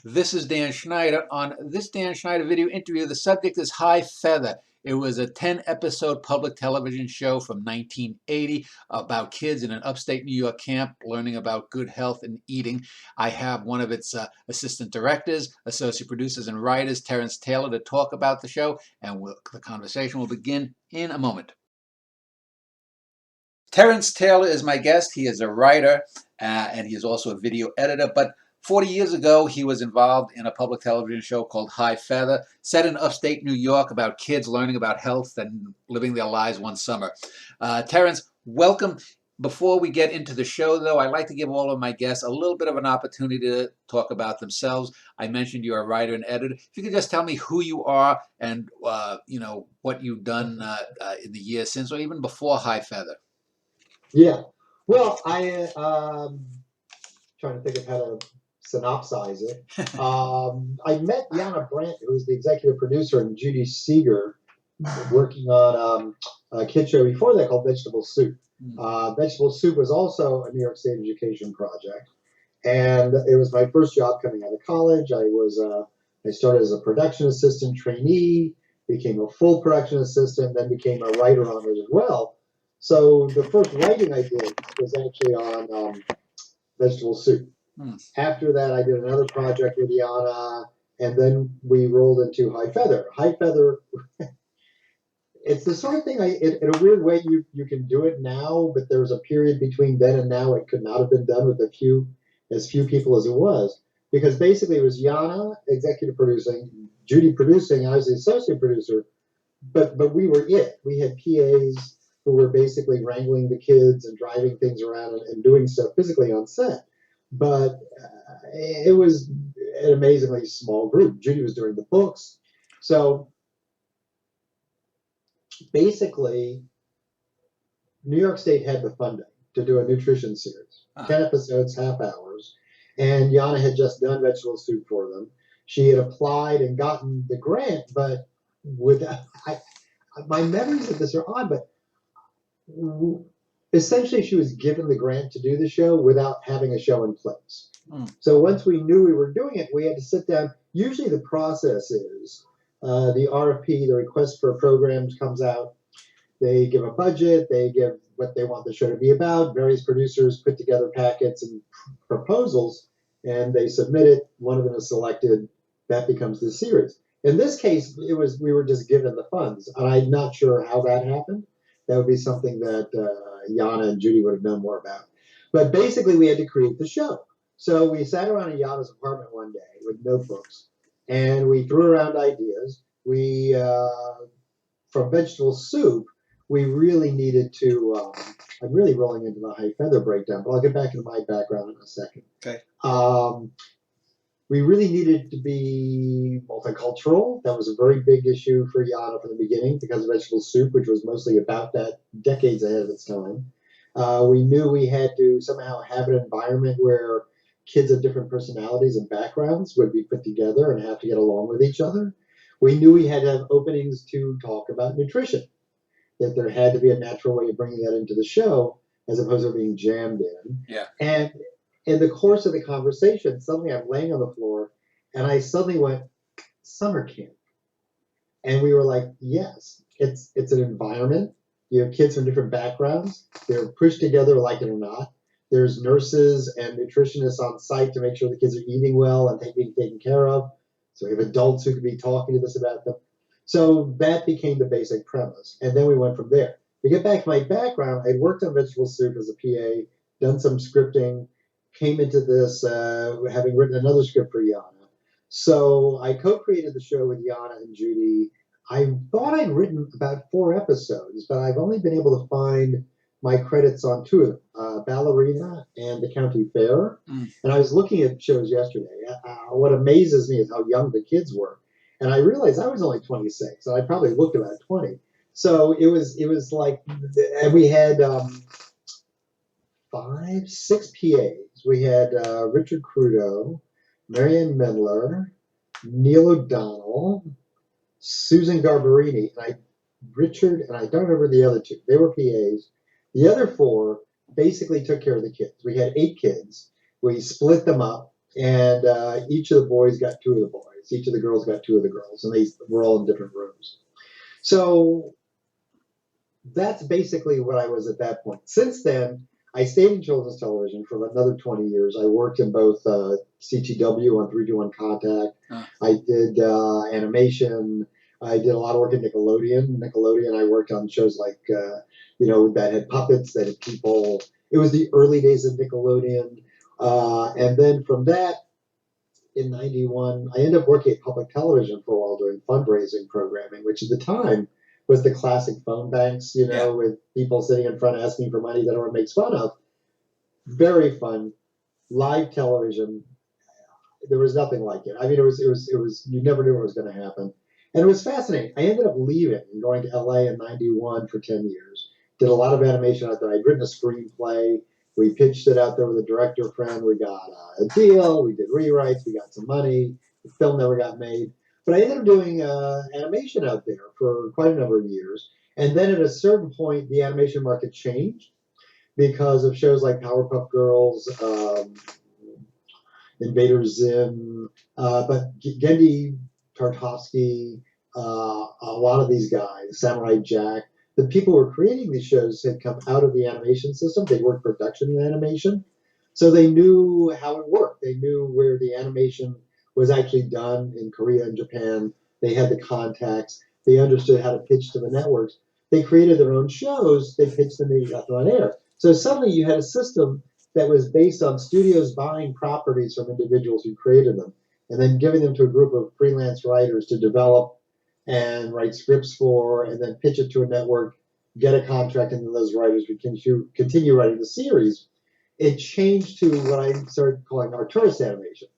This is Dan Schneider. On this Dan Schneider video interview, the subject is High Feather. It was a 10-episode public television show from 1980 about kids in an upstate New York camp learning about good health and eating. I have one of its assistant directors, associate producers, and writers, Terence Taylor, to talk about the show, and the conversation will begin in a moment. Terence Taylor is my guest. He is a writer and he is also a video editor, but 40 years ago, he was involved in a public television show called High Feather, set in upstate New York about kids learning about health and living their lives one summer. Terence, welcome. Before we get into the show, though, I'd like to give all of my guests a little bit of an opportunity to talk about themselves. I mentioned you're a writer and editor. If you could just tell me who you are and what you've done in the years since, or even before High Feather. Yeah. Well, I trying to think of how to synopsize it. I met Yana Brandt, who was the executive producer, and Judy Seeger, working on a kid show before that called Vegetable Soup. Vegetable Soup was also a New York State education project, and it was my first job coming out of college. I started as a production assistant trainee, became a full production assistant, then became a writer on it as well. So the first writing I did was actually on Vegetable Soup. After that, I did another project with Yana, and then we rolled into High Feather. High Feather, it's the sort of thing, in a weird way, you can do it now, but there's a period between then and now it could not have been done with as few people as it was. Because basically it was Yana executive producing, Judy producing, I was the associate producer, but we were it. We had PAs who were basically wrangling the kids and driving things around and doing stuff physically on set. But it was an amazingly small group. Judy was doing the books. So basically, New York State had the funding to do a nutrition series, 10 episodes, half hours. And Yana had just done Vegetable Soup for them. She had applied and gotten the grant, but my memories of this are odd, but essentially she was given the grant to do the show without having a show in place. So once we knew we were doing it, we had to sit down. Usually the process is the RFP, the request for programs, comes out. They give a budget, they give what they want the show to be about. Various producers put together packets and proposals, and they submit it. One of them is selected. That becomes the series. In this case, we were just given the funds, and I'm not sure how that happened. That would be something that Yana and Judy would have known more about. But basically, we had to create the show. So we sat around in Yana's apartment one day with notebooks, and we threw around ideas. From Vegetable Soup, we really needed to, I'm really rolling into the High Feather breakdown, but I'll get back into my background in a second. Okay. We really needed to be multicultural. That was a very big issue for Yana from the beginning because of Vegetable Soup, which was mostly about that, decades ahead of its time. We knew we had to somehow have an environment where kids of different personalities and backgrounds would be put together and have to get along with each other. We knew we had to have openings to talk about nutrition, that there had to be a natural way of bringing that into the show as opposed to being jammed in. Yeah. And in the course of the conversation, suddenly I'm laying on the floor and I suddenly went, summer camp. And we were like, yes, it's an environment. You have kids from different backgrounds. They're pushed together, like it or not. There's nurses and nutritionists on site to make sure the kids are eating well and being taken care of. So we have adults who could be talking to us about them. So that became the basic premise. And then we went from there. To get back to my background, I'd worked on Vegetable Soup as a PA, done some scripting, came into this having written another script for Yana. So I co-created the show with Yana and Judy. I thought I'd written about 4 episodes, but I've only been able to find my credits on 2 of them, Ballerina and The County Fair. And I was looking at shows yesterday. What amazes me is how young the kids were. And I realized I was only 26, and I probably looked about 20. So it was like, and we had 6 PAs. We had Richard Crudo, Marianne Mendler, Neil O'Donnell, Susan Garbarini, Richard, and I don't remember the other 2. They were PAs. The other 4 basically took care of the kids. We had 8 kids. We split them up. and each of the boys got two of the boys, each of the girls got two of the girls, and they were all in different rooms. So that's basically what I was at that point. Since then, I stayed in children's television for another 20 years. I worked in both CTW on 321 Contact. I did animation. I did a lot of work at Nickelodeon. Nickelodeon, I worked on shows like, that had puppets, that had people. It was the early days of Nickelodeon. And then from that, in 91, I ended up working at public television for a while doing fundraising programming, which at the time was the classic phone banks, with people sitting in front asking for money that everyone makes fun of. Very fun, live television. There was nothing like it. I mean, it was, you never knew what was going to happen. And it was fascinating. I ended up leaving and going to LA in 91 for 10 years. Did a lot of animation out there. I'd written a screenplay. We pitched it out there with a director friend. We got a deal. We did rewrites. We got some money. The film never got made. But I ended up doing animation out there for quite a number of years. And then at a certain point, the animation market changed because of shows like Powerpuff Girls, Invader Zim, but Gendy Tartovsky, a lot of these guys, Samurai Jack, the people who were creating these shows had come out of the animation system. They worked production in animation. So they knew how it worked. They knew where the animation was actually done in Korea and Japan. They had the contacts. They understood how to pitch to the networks. They created their own shows. They pitched them, they got them on air. So suddenly you had a system that was based on studios buying properties from individuals who created them and then giving them to a group of freelance writers to develop and write scripts for, and then pitch it to a network, get a contract, and then those writers would continue writing the series. It changed to what I started calling our tourist animation.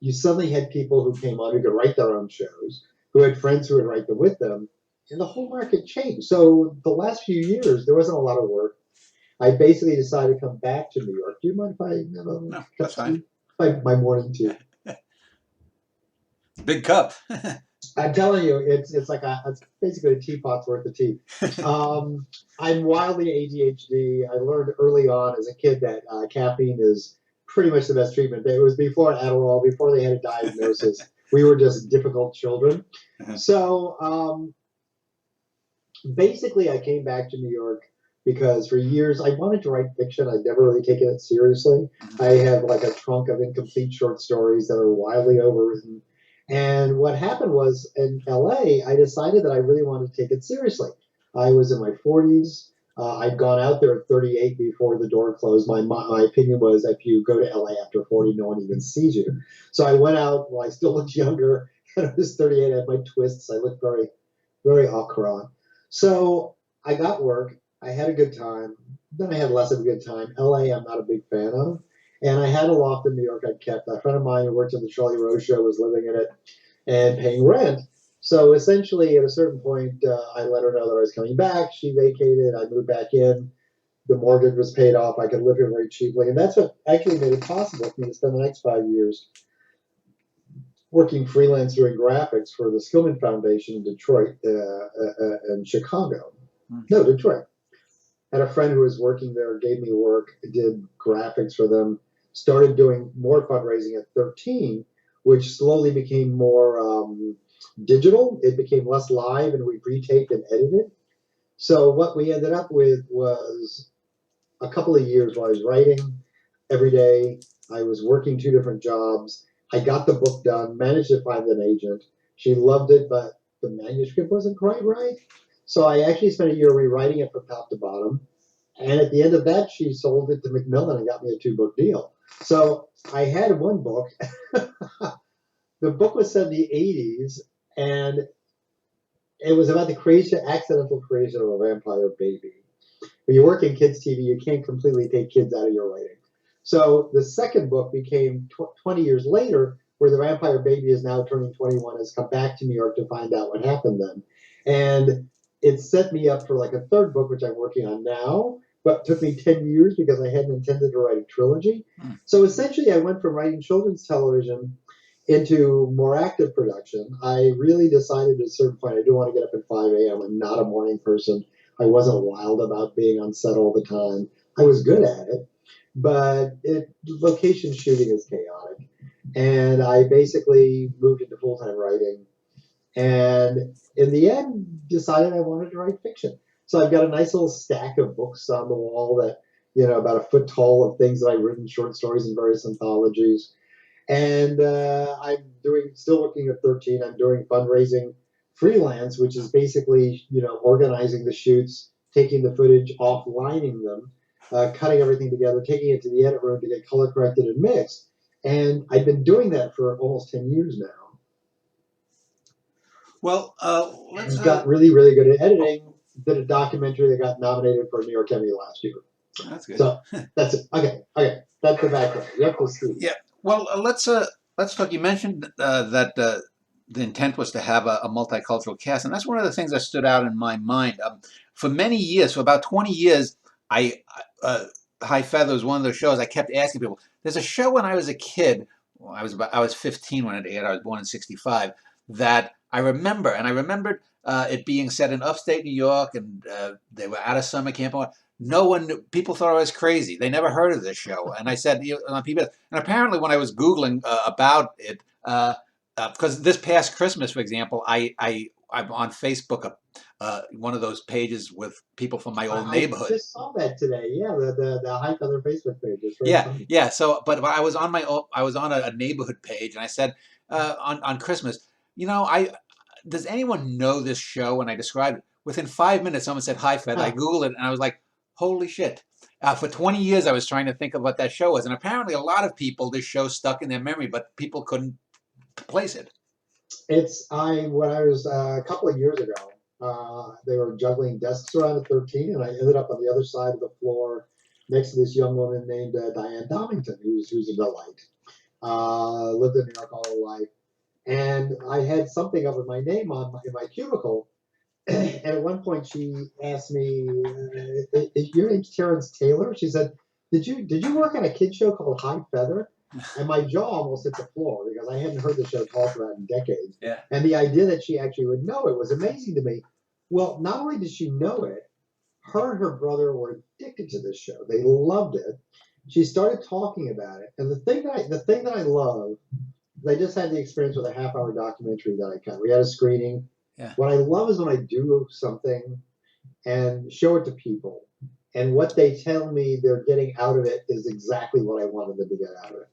You suddenly had people who came on who could write their own shows, who had friends who would write them with them, and the whole market changed. So the last few years, there wasn't a lot of work. I basically decided to come back to New York. Do you mind if I have a No, that's fine. my morning tea? Big cup. I'm telling you, it's basically a teapot's worth of tea. I'm wildly ADHD. I learned early on as a kid that caffeine is pretty much the best treatment. It was before Adderall, before they had a diagnosis. We were just difficult children. So basically, I came back to New York because for years I wanted to write fiction. I'd never really taken it seriously. I have like a trunk of incomplete short stories that are wildly overwritten. And what happened was in LA, I decided that I really wanted to take it seriously. I was in my 40s. I'd gone out there at 38 before the door closed. My opinion was if you go to LA after 40, no one even sees you. So I went out while I still looked younger. And I was 38. I had my twists. I looked very, very au courant. So I got work. I had a good time. Then I had less of a good time. LA, I'm not a big fan of. And I had a loft in New York I'd kept. A friend of mine who worked on the Charlie Rose show was living in it and paying rent. So essentially, at a certain point, I let her know that I was coming back. She vacated. I moved back in. The mortgage was paid off. I could live here very cheaply. And that's what actually made it possible for me to spend the next 5 years working freelance doing graphics for the Skillman Foundation in Detroit and Chicago. No, Detroit. Had a friend who was working there, gave me work, did graphics for them, started doing more fundraising at 13, which slowly became more digital. It became less live, and we pre-taped and edited. So what we ended up with was a couple of years where I was writing every day. I was working 2 different jobs. I got the book done, managed to find an agent. She loved it, but the manuscript wasn't quite right. So I actually spent a year rewriting it from top to bottom. And at the end of that, she sold it to Macmillan and got me a 2-book deal. So I had one book. The book was set in the 80s, and it was about the accidental creation of a vampire baby. When you work in kids' TV, you can't completely take kids out of your writing. So the second book became 20 years later, where the vampire baby is now turning 21, has come back to New York to find out what happened then. And it set me up for like a third book, which I'm working on now, but took me 10 years because I hadn't intended to write a trilogy. So essentially, I went from writing children's television into more active production. I really decided at a certain point, I do want to get up at 5 a.m. I'm not a morning person. I wasn't wild about being on set all the time. I was good at it, but location shooting is chaotic. And I basically moved into full-time writing. And in the end, decided I wanted to write fiction. So I've got a nice little stack of books on the wall that, about a foot tall of things that I've written, short stories in various anthologies. And I'm still working at 13. I'm doing fundraising freelance, which is basically, organizing the shoots, taking the footage, offlining them, cutting everything together, taking it to the edit room to get color corrected and mixed. And I've been doing that for almost 10 years now. Well, And got really, really good at editing. Did a documentary that got nominated for a New York Emmy last year. That's good. So that's it. Okay. That's the background. You have to see. Yeah. Well, let's talk. You mentioned that the intent was to have a multicultural cast, and that's one of the things that stood out in my mind. For many years, for about 20 years, I High Feather was one of those shows I kept asking people. There's a show when I was a kid. Well, I was 15 when it aired. I was born in '65. That I remember, and I remembered it being set in upstate New York, and they were at a summer camp. No one knew. People thought I was crazy. They never heard of this show. And I said, people, and apparently when I was Googling about it, because this past Christmas, for example, I'm on Facebook, one of those pages with people from my old neighborhood. I just saw that today. Yeah, the High Feather Facebook page. Yeah. So, but I was on a neighborhood page, and I said on Christmas, does anyone know this show? And I described it. Within 5 minutes, someone said High Feather. I Googled it, and I was like, holy shit. For 20 years, I was trying to think of what that show was. And apparently a lot of people, this show stuck in their memory, but people couldn't place it. When I was a couple of years ago, they were juggling desks around at 13, and I ended up on the other side of the floor next to this young woman named Diane Domington, who's a delight. Lived in New York all her life. And I had something up with my name in my cubicle. And at one point, she asked me, "Your name's Terence Taylor?" She said, "Did you work on a kid show called High Feather?" And my jaw almost hit the floor because I hadn't heard the show talked about in decades. Yeah. And the idea that she actually would know it was amazing to me. Well, not only did she know it, her and her brother were addicted to this show. They loved it. She started talking about it, and the thing that I love, I just had the experience with a half-hour documentary that I cut. We had a screening. Yeah. What I love is when I do something and show it to people, and what they tell me they're getting out of it is exactly what I wanted them to get out of it.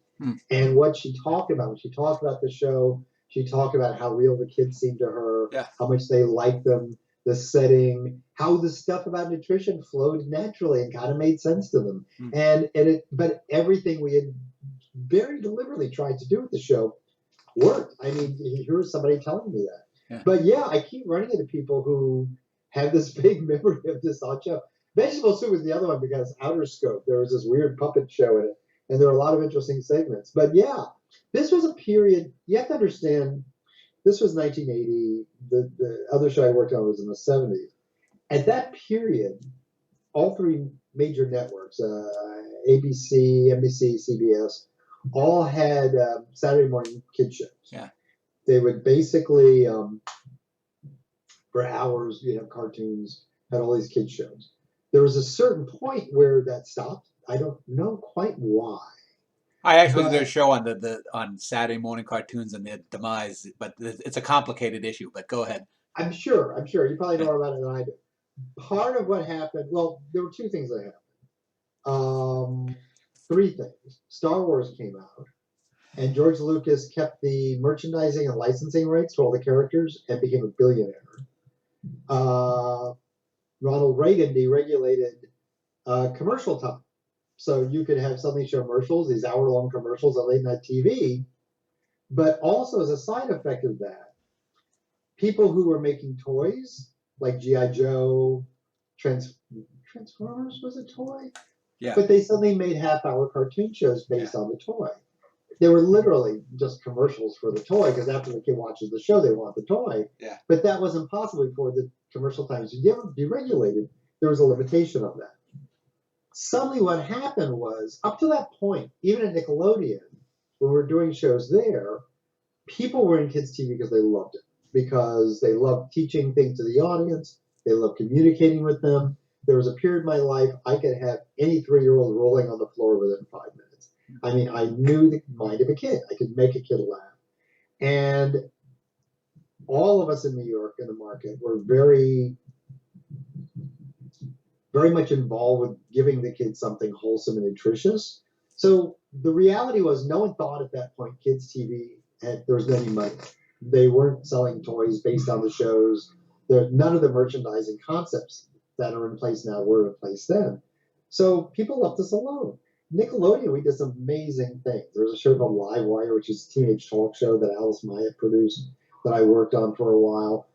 And what she talked about, when she talked about the show, she talked about how real the kids seemed to her, how much they liked them, the setting, how the stuff about nutrition flowed naturally and kind of made sense to them. But everything we had very deliberately tried to do with the show worked. I mean, here's somebody telling me that. Yeah. But yeah, I keep running into people who have this big memory of this odd show. Vegetable Soup was the other one because Outer Scope, there was this weird puppet show in it, and there were a lot of interesting segments. But yeah, this was a period, you have to understand, this was 1980. The other show I worked on was in the 70s. At that period, all three major networks, ABC, NBC, CBS, all had Saturday morning kid shows. Yeah. They would basically, for hours, cartoons, had all these kid shows. There was a certain point where that stopped. I don't know quite why. I actually did a show on on Saturday morning cartoons and their demise, but it's a complicated issue. But go ahead. I'm sure. You probably know more about it than I do. Part of what happened, well, there were two things that happened. Three things. Star Wars came out, and George Lucas kept the merchandising and licensing rights to all the characters and became a billionaire. Ronald Reagan deregulated commercial time. So you could have suddenly show commercials, these hour-long commercials on late-night TV. But also as a side effect of that, people who were making toys, like G.I. Joe, Transformers was a toy? Yeah. But they suddenly made half-hour cartoon shows based on the toy. They were literally just commercials for the toy, because after the kid watches the show, they want the toy. Yeah. But that wasn't possible before the commercial times deregulated. There was a limitation on that. Suddenly what happened was, up to that point, even at Nickelodeon, when we were doing shows there, people were in kids' TV because they loved it. Because they loved teaching things to the audience. They loved communicating with them. There was a period in my life I could have any 3-year-old rolling on the floor within 5 minutes. I mean, I knew the mind of a kid. I could make a kid laugh. And all of us in New York in the market were very, very much involved with giving the kids something wholesome and nutritious. So the reality was no one thought at that point kids TV there was any money. They weren't selling toys based on the shows. None of the merchandising concepts that are in place now were in place then. So people left us alone. Nickelodeon, we did some amazing things. There was a show called Live Wire, which is a teenage talk show that Alice Myatt produced that I worked on for a while.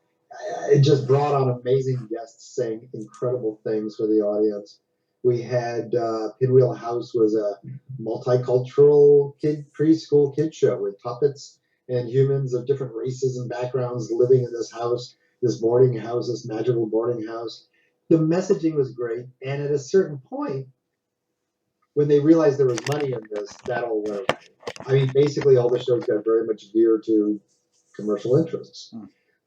It just brought on amazing guests saying incredible things for the audience. We had Pinwheel House was a multicultural preschool kid show with puppets and humans of different races and backgrounds living in this house, this boarding house, this magical boarding house. The messaging was great, and at a certain point, when they realized there was money in this, that all went away. I mean, basically, all the shows got very much geared to commercial interests.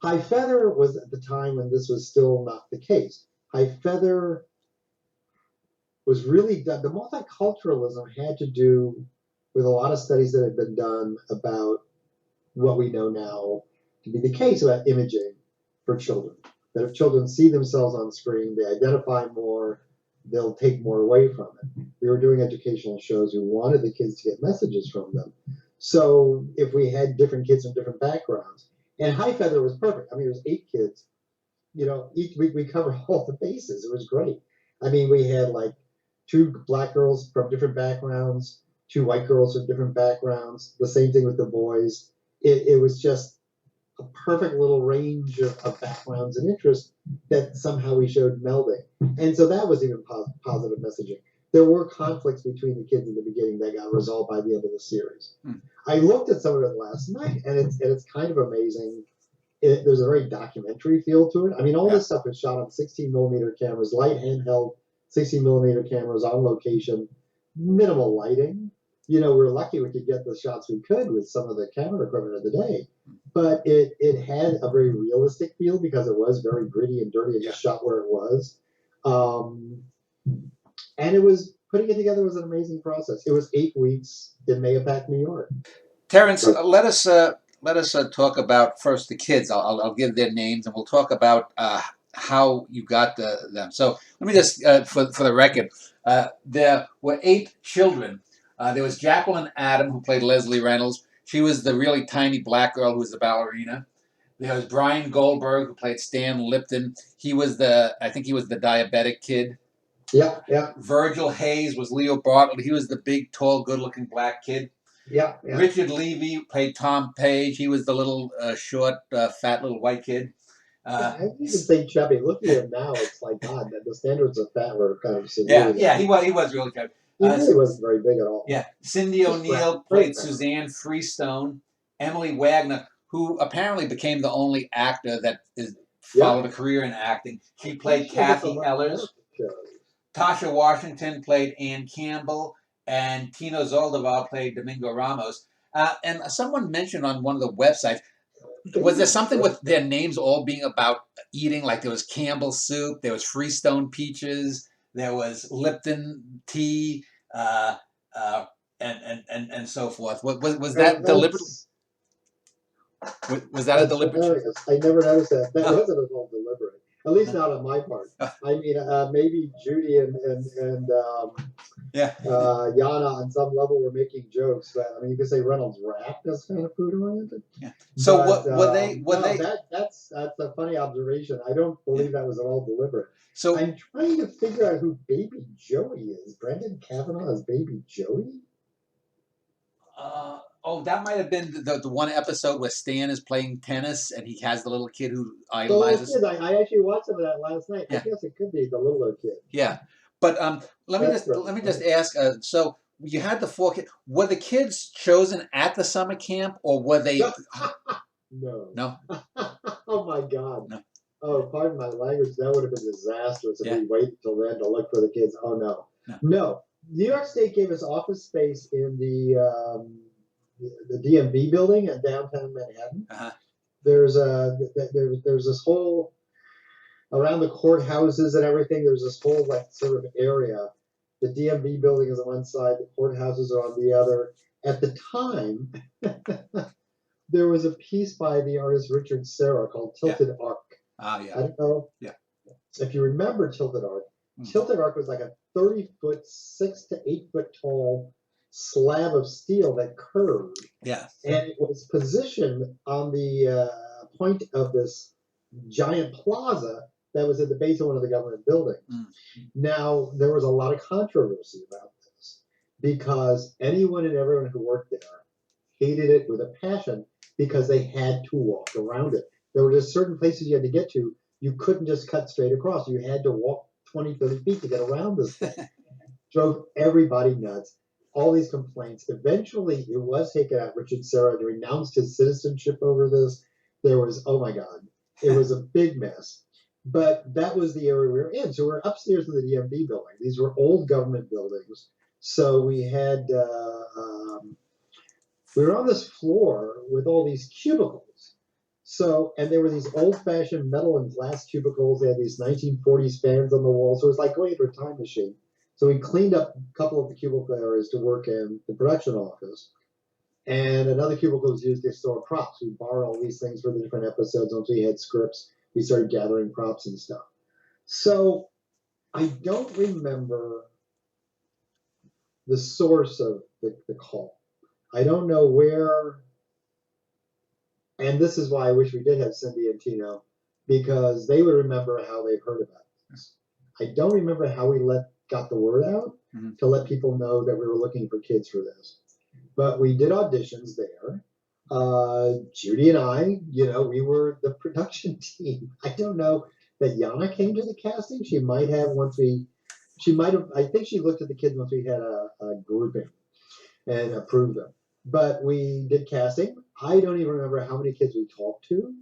High Feather was at the time when this was still not the case. High Feather was really done. The multiculturalism had to do with a lot of studies that had been done about what we know now to be the case about imaging for children. That if children see themselves on screen, they identify more, they'll take more away from it. We were doing educational shows. We wanted the kids to get messages from them. So if we had different kids from different backgrounds, and High Feather was perfect. I mean, it was 8 kids. You know, each week we covered all the bases. It was great. I mean, we had like 2 black girls from different backgrounds, 2 white girls from different backgrounds. The same thing with the boys. It was just a perfect little range of backgrounds and interests that somehow we showed melding. And so that was even positive messaging. There were conflicts between the kids in the beginning that got resolved by the end of the series. I looked at some of it last night, and it's kind of amazing. There's a very documentary feel to it. I mean, all this stuff is shot on 16 millimeter cameras, light handheld 16 millimeter cameras on location, minimal lighting. You know, we're lucky we could get the shots we could with some of the camera equipment of the day. But it had a very realistic feel because it was very gritty and dirty and just shot where it was. And it was putting it together was an amazing process. It was 8 weeks in Mahopac, New York. Terence, let us talk about first the kids. I'll give their names, and we'll talk about how you got them. So let me just, for the record, there were 8 children. There was Jacqueline Adam, who played Leslie Reynolds. She was the really tiny black girl who was the ballerina. There was Brian Goldberg, who played Stan Lipton. I think he was the diabetic kid. Yeah, yeah. Virgil Hayes was Leo Bartlett. He was the big, tall, good-looking black kid. Yeah, yeah. Richard Levy played Tom Page. He was the little short, fat little white kid. I even say chubby. Looking at him now, it's like God. The standards of fat were kind of severe. Yeah, he was really chubby. He really wasn't very big at all. Yeah, Cindy O'Neill played Suzanne Freestone. Emily Wagner, who apparently became the only actor that followed a career in acting. She played Kathy Ellers. Tasha Washington played Ann Campbell, and Tino Zoldoval played Domingo Ramos. And someone mentioned on one of the websites, was there something with their names all being about eating? Like there was Campbell soup, there was Freestone peaches, there was Lipton tea, and so forth. Was that deliberate? Was that a deliberate? I never noticed that. That wasn't at all deliberate. At least not on my part. I mean, maybe Judy and Yana on some level were making jokes. But, I mean, you could say Reynolds rapped as kind of food oriented. Yeah. So but, were they? That's a funny observation. I don't believe that was at all deliberate. So I'm trying to figure out who Baby Joey is. Brendan Kavanaugh is Baby Joey? That might have been the one episode where Stan is playing tennis and he has the little kid who idolizes. So I actually watched some of that last night. Yeah. I guess it could be the littler kid. Yeah, but let me just ask. So you had the 4 kids. Were the kids chosen at the summer camp, or were they? No. No. Oh my God. No. Oh, pardon my language. That would have been disastrous if we waited until then to look for the kids. Oh no. New York State gave us office space in the DMV building in downtown Manhattan. There's this whole around the courthouses and everything. There's this whole like sort of area The DMV building is on one side, the courthouses are on the other. At the time, there was a piece by the artist Richard Serra called Tilted Arc. Ah, I yeah. don't know Yeah. if you remember Tilted Arc. Mm. Tilted Arc was like a 30-foot, 6 to 8 foot tall slab of steel that curved. Yeah. And it was positioned on the point of this giant plaza that was at the base of one of the government buildings. Mm. Now, there was a lot of controversy about this because anyone and everyone who worked there hated it with a passion because they had to walk around it. There were just certain places you had to get to. You couldn't just cut straight across. You had to walk 20, 30 feet to get around this thing. Drove everybody nuts. All these complaints. Eventually, it was taken out. Richard Serra renounced his citizenship over this. There was, oh my God, it was a big mess. But that was the area we were in. So we're upstairs in the DMV building. These were old government buildings. So we had, we were on this floor with all these cubicles. So, and there were these old-fashioned metal and glass cubicles. They had these 1940s fans on the wall. So it was like going into a time machine. So we cleaned up a couple of the cubicle areas to work in the production office. And another cubicle was used to store props. We borrowed all these things for the different episodes. Once we had scripts, we started gathering props and stuff. So I don't remember the source of the call. I don't know where, and this is why I wish we did have Cindy and Tino, because they would remember how they've heard about this. I don't remember how we got the word out to let people know that we were looking for kids for this. But we did auditions there. Judy and I, we were the production team. I don't know that Yana came to the casting. She might have I think she looked at the kids once we had a grouping and approved them. But we did casting. I don't even remember how many kids we talked to.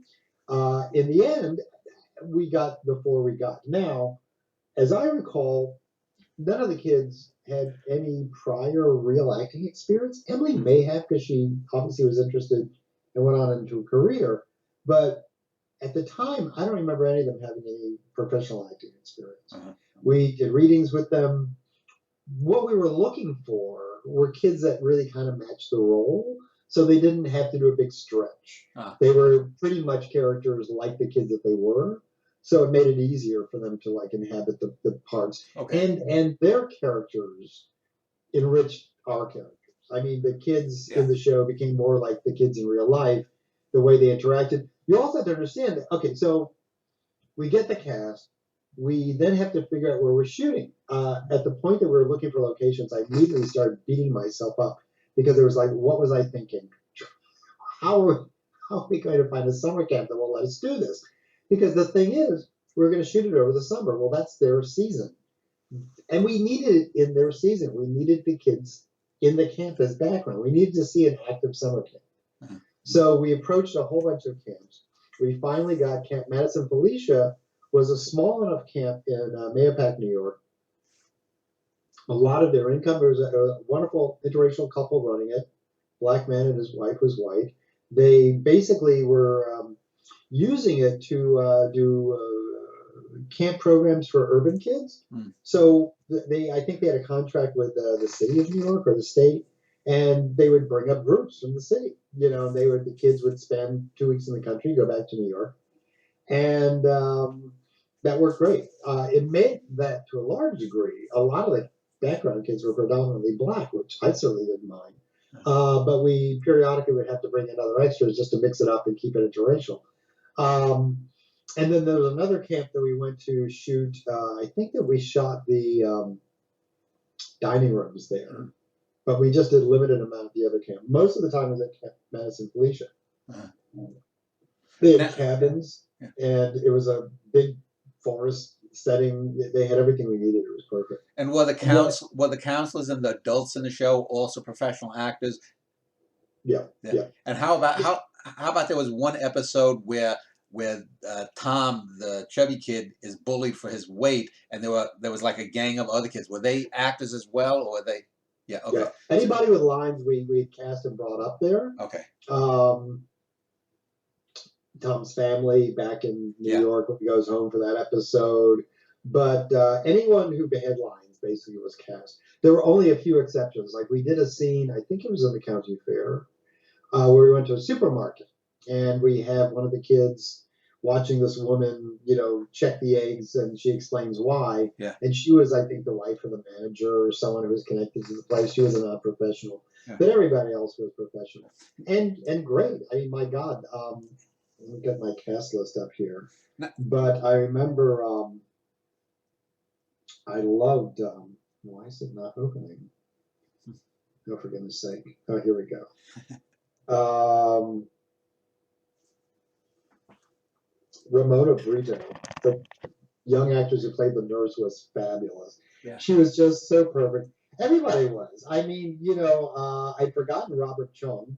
In the end, we got the 4 we got. Now, as I recall, none of the kids had any prior real acting experience. Emily may have, because she obviously was interested and went on into a career. But at the time, I don't remember any of them having any professional acting experience. We did readings with them. What we were looking for were kids that really kind of matched the role, so they didn't have to do a big stretch. They were pretty much characters like the kids that they were, so it made it easier for them to inhabit the parts. Okay. And their characters enriched our characters. I mean, the kids in the show became more like the kids in real life, the way they interacted. You also have to understand that, okay, so we get the cast. We then have to figure out where we're shooting. At the point that we were looking for locations, I immediately started beating myself up because it was like, what was I thinking? How are we going to find a summer camp that will let us do this? Because the thing is, we're going to shoot it over the summer. Well, that's their season. And we needed it in their season. We needed the kids in the camp as background. We needed to see an active summer camp. So we approached a whole bunch of camps. We finally got Camp Madison Felicia, was a small enough camp in Mahopac, New York. A lot of their income, there was a wonderful interracial couple running it. Black man and his wife was white. They basically were using it to do camp programs for urban kids. So I think they had a contract with the city of New York or the state, and they would bring up groups from the city. The kids would spend 2 weeks in the country, go back to New York, and that worked great. It made that, to a large degree, a lot of the background kids were predominantly Black, which I certainly didn't mind. But we periodically would have to bring in other extras just to mix it up and keep it interracial. And then there was another camp that we went to shoot. I think that we shot the dining rooms there, but we just did a limited amount at the other camp. Most of the time was at Camp Madison Felicia. They had cabins, and it was a big forest setting. They had everything we needed. It was perfect. And were the counselors and the adults in the show also professional actors? Yeah. And how about there was one episode where Tom, the chubby kid, is bullied for his weight, and there was like a gang of other kids. Were they actors as well, or were they? Yeah. Okay. Yeah. Anybody with lines we cast and brought up there. Okay. Tom's family back in New York goes home for that episode, but anyone who had lines basically was cast. There were only a few exceptions. Like we did a scene, I think it was in the county fair, where we went to a supermarket and we have one of the kids watching this woman, check the eggs, and she explains why. Yeah. And she was, I think, the wife of the manager or someone who was connected to the place. She was a non-professional, Yeah. but everybody else was professional and great. I mean, my God, let me get my cast list up here. No. But I remember I loved. Why is it not opening? Oh, for goodness sake! Oh, here we go. Ramona Brito, the young actress who played the nurse, was fabulous. Yeah. She was just so perfect. Everybody was. I mean, I'd forgotten Robert Chung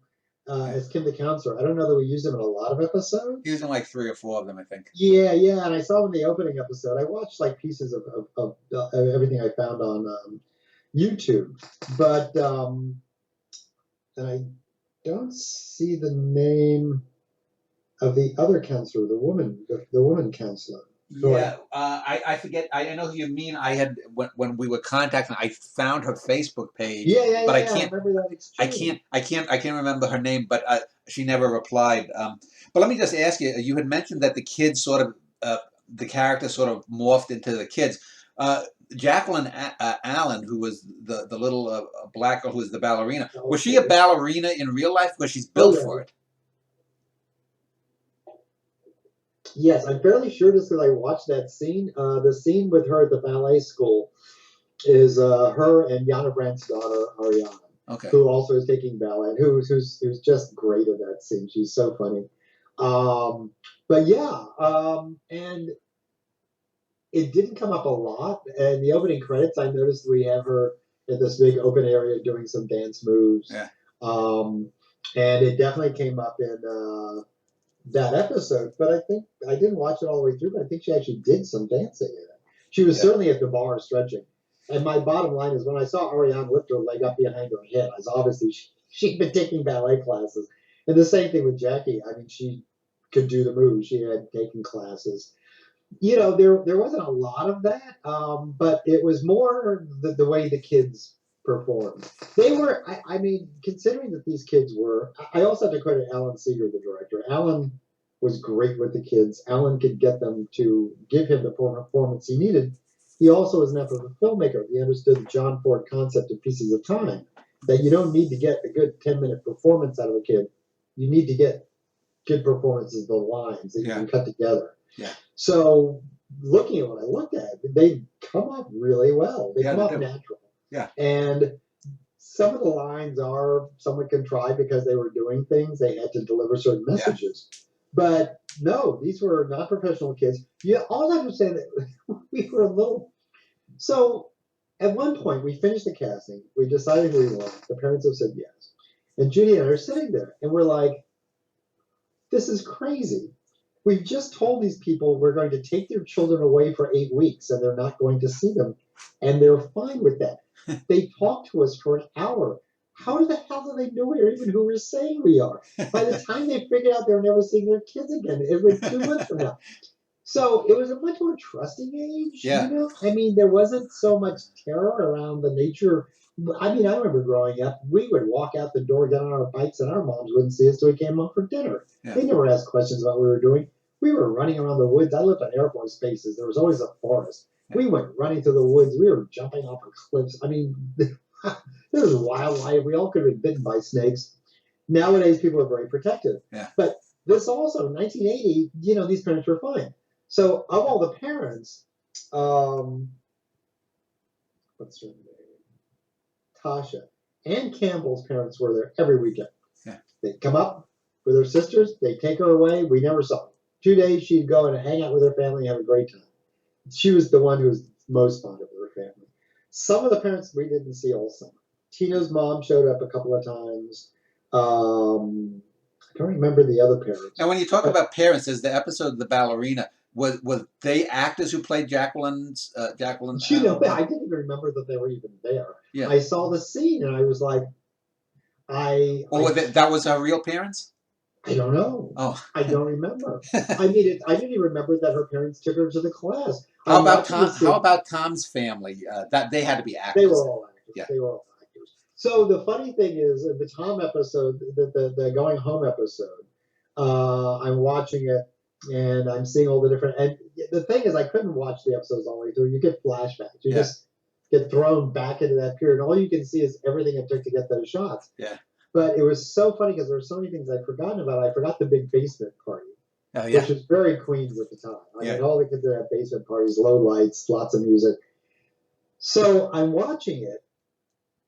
as Kim the Counselor. I don't know that we used him in a lot of episodes. He was in like 3 or 4 of them, I think. Yeah, and I saw him in the opening episode. I watched like pieces of everything I found on YouTube, but and I don't see the name of the other counselor, the woman counselor. Yeah, I forget. I know who you mean. I had when we were contacting, I found her Facebook page. Yeah. But I remember that exchange. I can't remember her name. But she never replied. But let me just ask you. You had mentioned that the kids sort of the character sort of morphed into the kids. Jacqueline Allen, who was the little black girl who was the ballerina, was she a ballerina in real life? Because she's built for it. Yes, I'm fairly sure just because I watched that scene. The scene with her at the ballet school is her and Jana Brandt's daughter Ariana, who also is taking ballet, and who's just great at that scene. She's so funny. But yeah, and it didn't come up a lot. And the opening credits, I noticed we have her in this big open area doing some dance moves. Yeah. And it definitely came up in that episode, but I think I didn't watch it all the way through, but I think she actually did some dancing in it. She was certainly at the bar stretching. And my bottom line is when I saw Ariane lift her leg up behind her head, I was obviously she'd been taking ballet classes. And the same thing with Jackie. I mean, she could do the moves. She had taken classes. There wasn't a lot of that, but it was more the way the kids performed. They were, I mean, considering that these kids were, I also have to credit Alan Seeger, the director. Alan was great with the kids. Alan could get them to give him the performance he needed. He also was an epic filmmaker. He understood the John Ford concept of pieces of time, that you don't need to get a good 10-minute performance out of a kid. You need to get good performances of the lines that you can cut together. Yeah. So looking at what I looked at, they come off really well. They come off natural. Yeah. And some of the lines are somewhat contrived because they were doing things. They had to deliver certain messages. Yeah. But no, these were not professional kids. Yeah, all I understand that we were a little. So at one point, we finished the casting. We decided we wanted. The parents have said yes. And Judy and I are sitting there, and we're like, this is crazy. We've just told these people we're going to take their children away for 8 weeks, and they're not going to see them. And they're fine with that. They talked to us for an hour. How the hell do they know even who we're saying we are? By the time they figured out they were never seeing their kids again, it was 2 months from now. So it was a much more trusting age. Yeah. I mean, there wasn't so much terror around the nature. I mean, I remember growing up, we would walk out the door, get on our bikes, and our moms wouldn't see us till we came home for dinner. Yeah. They never asked questions about what we were doing. We were running around the woods. I lived on Air Force bases. There was always a forest. Yeah. We went running through the woods. We were jumping off of cliffs. I mean, there was wildlife. We all could have been bitten by snakes. Nowadays, people are very protective. Yeah. But this also, 1980, these parents were fine. So of all the parents, what's her name? Tasha. Ann Campbell's parents were there every weekend. Yeah. They'd come up with her sisters. They'd take her away. We never saw her. 2 days, she'd go and hang out with her family and have a great time. She was the one who was most fond of her family. Some of the parents we didn't see all summer. Tino's mom showed up a couple of times. I don't remember the other parents. Now, when you talk about parents, there's the episode of The Ballerina. Was they actors who played Jacqueline's? Jacqueline. I didn't even remember that they were even there. Yeah. I saw the scene and I was like, that was her real parents? I don't know. Oh, I don't remember. I didn't even remember that her parents took her to the class. How I'm about watching Tom? this How kid. about Tom's family? That they had to be They actors. were all actors. Yeah, They were all actors. So the funny thing is, in the Tom episode, the going home episode, I'm watching it and I'm seeing all the different. And the thing is, I couldn't watch the episodes all the way through. You get flashbacks. You yeah, just get thrown back into that period. All you can see is everything it took to get those shots. yeah. But it was so funny because there were so many things I'd forgotten about. I forgot the big basement party, Oh, yeah, which was very Queens at the time. I yeah. mean, all the kids that have basement parties, low lights, lots of music. So I'm watching it,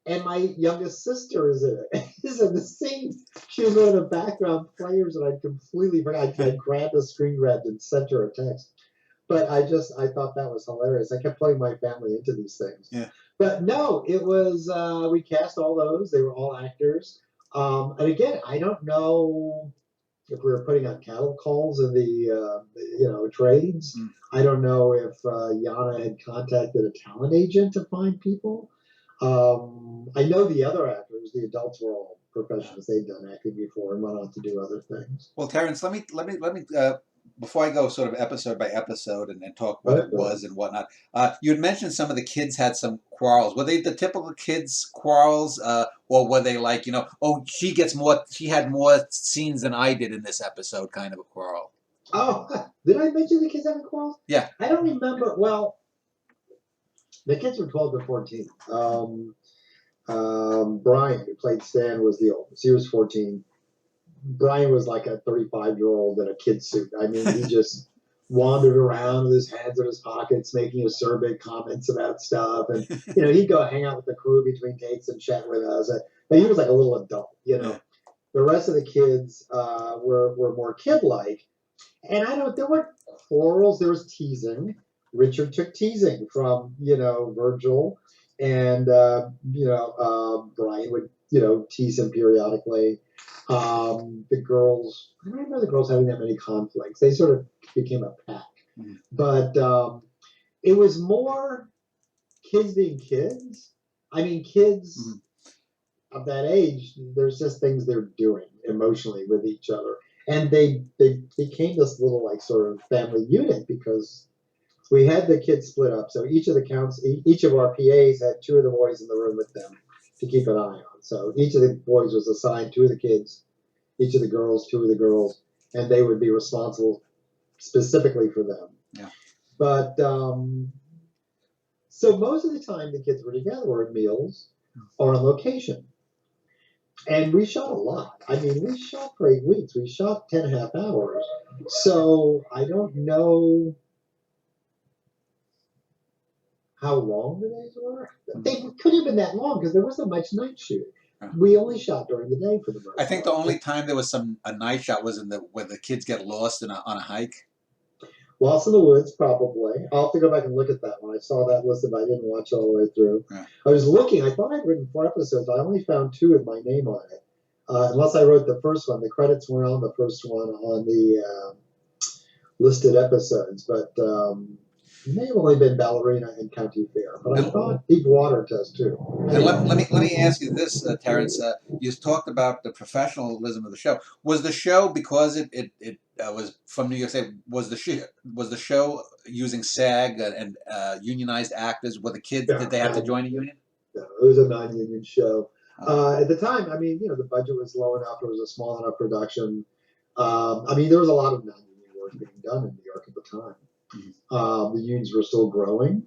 and my youngest sister is in it. Is in the scene. She was one of the background players, and I completely forgot. I grabbed a screen grab and sent her a text. But I thought that was hilarious. I kept putting my family into these things. Yeah. But no, it was we cast all those. They were all actors. And again, I don't know if we were putting on cattle calls in the trades. Mm. I don't know if Yana had contacted a talent agent to find people. I know the other actors, the adults, were all professionals. They'd done acting before and went on to do other things. Well, Terrence, let me before I go sort of episode by episode and talk what it But was and whatnot. You had mentioned some of the kids had some quarrels. Were they the typical kids quarrels, or were they like, oh, she had more scenes than I did in this episode, kind of a quarrel? oh, did I mention the kids having quarrels? Yeah. I don't remember. Well, the kids were 12 to 14. Brian, who played Stan, was the oldest. He was 14. Brian was like a 35-year-old in a kid suit. I mean, he just wandered around with his hands in his pockets, making acerbic comments about stuff. And, he'd go hang out with the crew between takes and chat with us. But he was like a little adult. The rest of the kids were more kid-like. And there weren't quarrels, there was teasing. Richard took teasing from, Virgil. And, Brian would, tease him periodically. The girls, I don't remember the girls having that many conflicts. They sort of became a pack. Mm-hmm. But it was more kids being kids. I mean, kids of that age, there's just things they're doing emotionally with each other. And they became this little, like, sort of family unit because we had the kids split up. So each of our PAs had two of the boys in the room with them to keep an eye on. So each of the boys was assigned two of the kids, each of the girls, two of the girls, and they would be responsible specifically for them. Yeah. But so most of the time the kids were together or in meals or on location. And we shot a lot. I mean, we shot for 8 weeks. We shot 10.5 hours. So I don't know how long the days were. They couldn't have been that long because there wasn't much night shooting. We only shot during the day for the most part. I think the only time there was a night shot was where the kids get lost on a hike. Lost in the Woods, probably. I'll have to go back and look at that one. I saw that listed, but I didn't watch it all the way through. Yeah. I was looking. I thought I'd written 4 episodes. I only found 2 with my name on it. Unless I wrote the first one. The credits weren't on the first one on the listed episodes. But it may have only been Ballerina and County Fair. But I thought Deep Water does, too. And let me ask you this, Terrence. You talked about the professionalism of the show. Was the show, because it was from New York State, was the show using SAG and unionized actors? Were the kids, did they have to join a union? No, it was a non-union show. At the time, I mean, the budget was low enough. It was a small enough production. I mean, there was a lot of non-union work being done in New York at the time. Mm-hmm. The unions were still growing.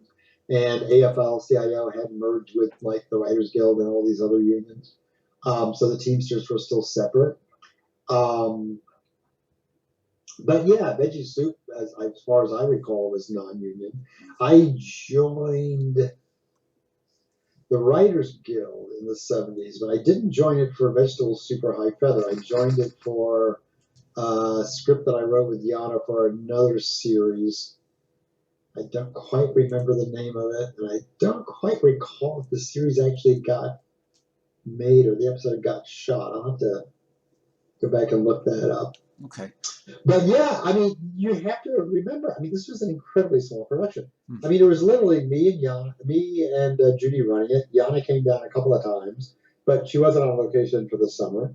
And AFL-CIO had merged with, like, the Writers Guild and all these other unions. So the Teamsters were still separate. But yeah, Veggie Soup, as far as I recall, was non-union. I joined the Writers Guild in the 70s, but I didn't join it for Vegetables Super High Feather. I joined it for a script that I wrote with Yana for another series. I don't quite remember the name of it, and I don't quite recall if the series actually got made or the episode got shot. I'll have to go back and look that up. Okay. But yeah, I mean, you have to remember, I mean, this was an incredibly small production. I mean, it was literally me and Judy running it. Yana came down a couple of times, but she wasn't on location for the summer.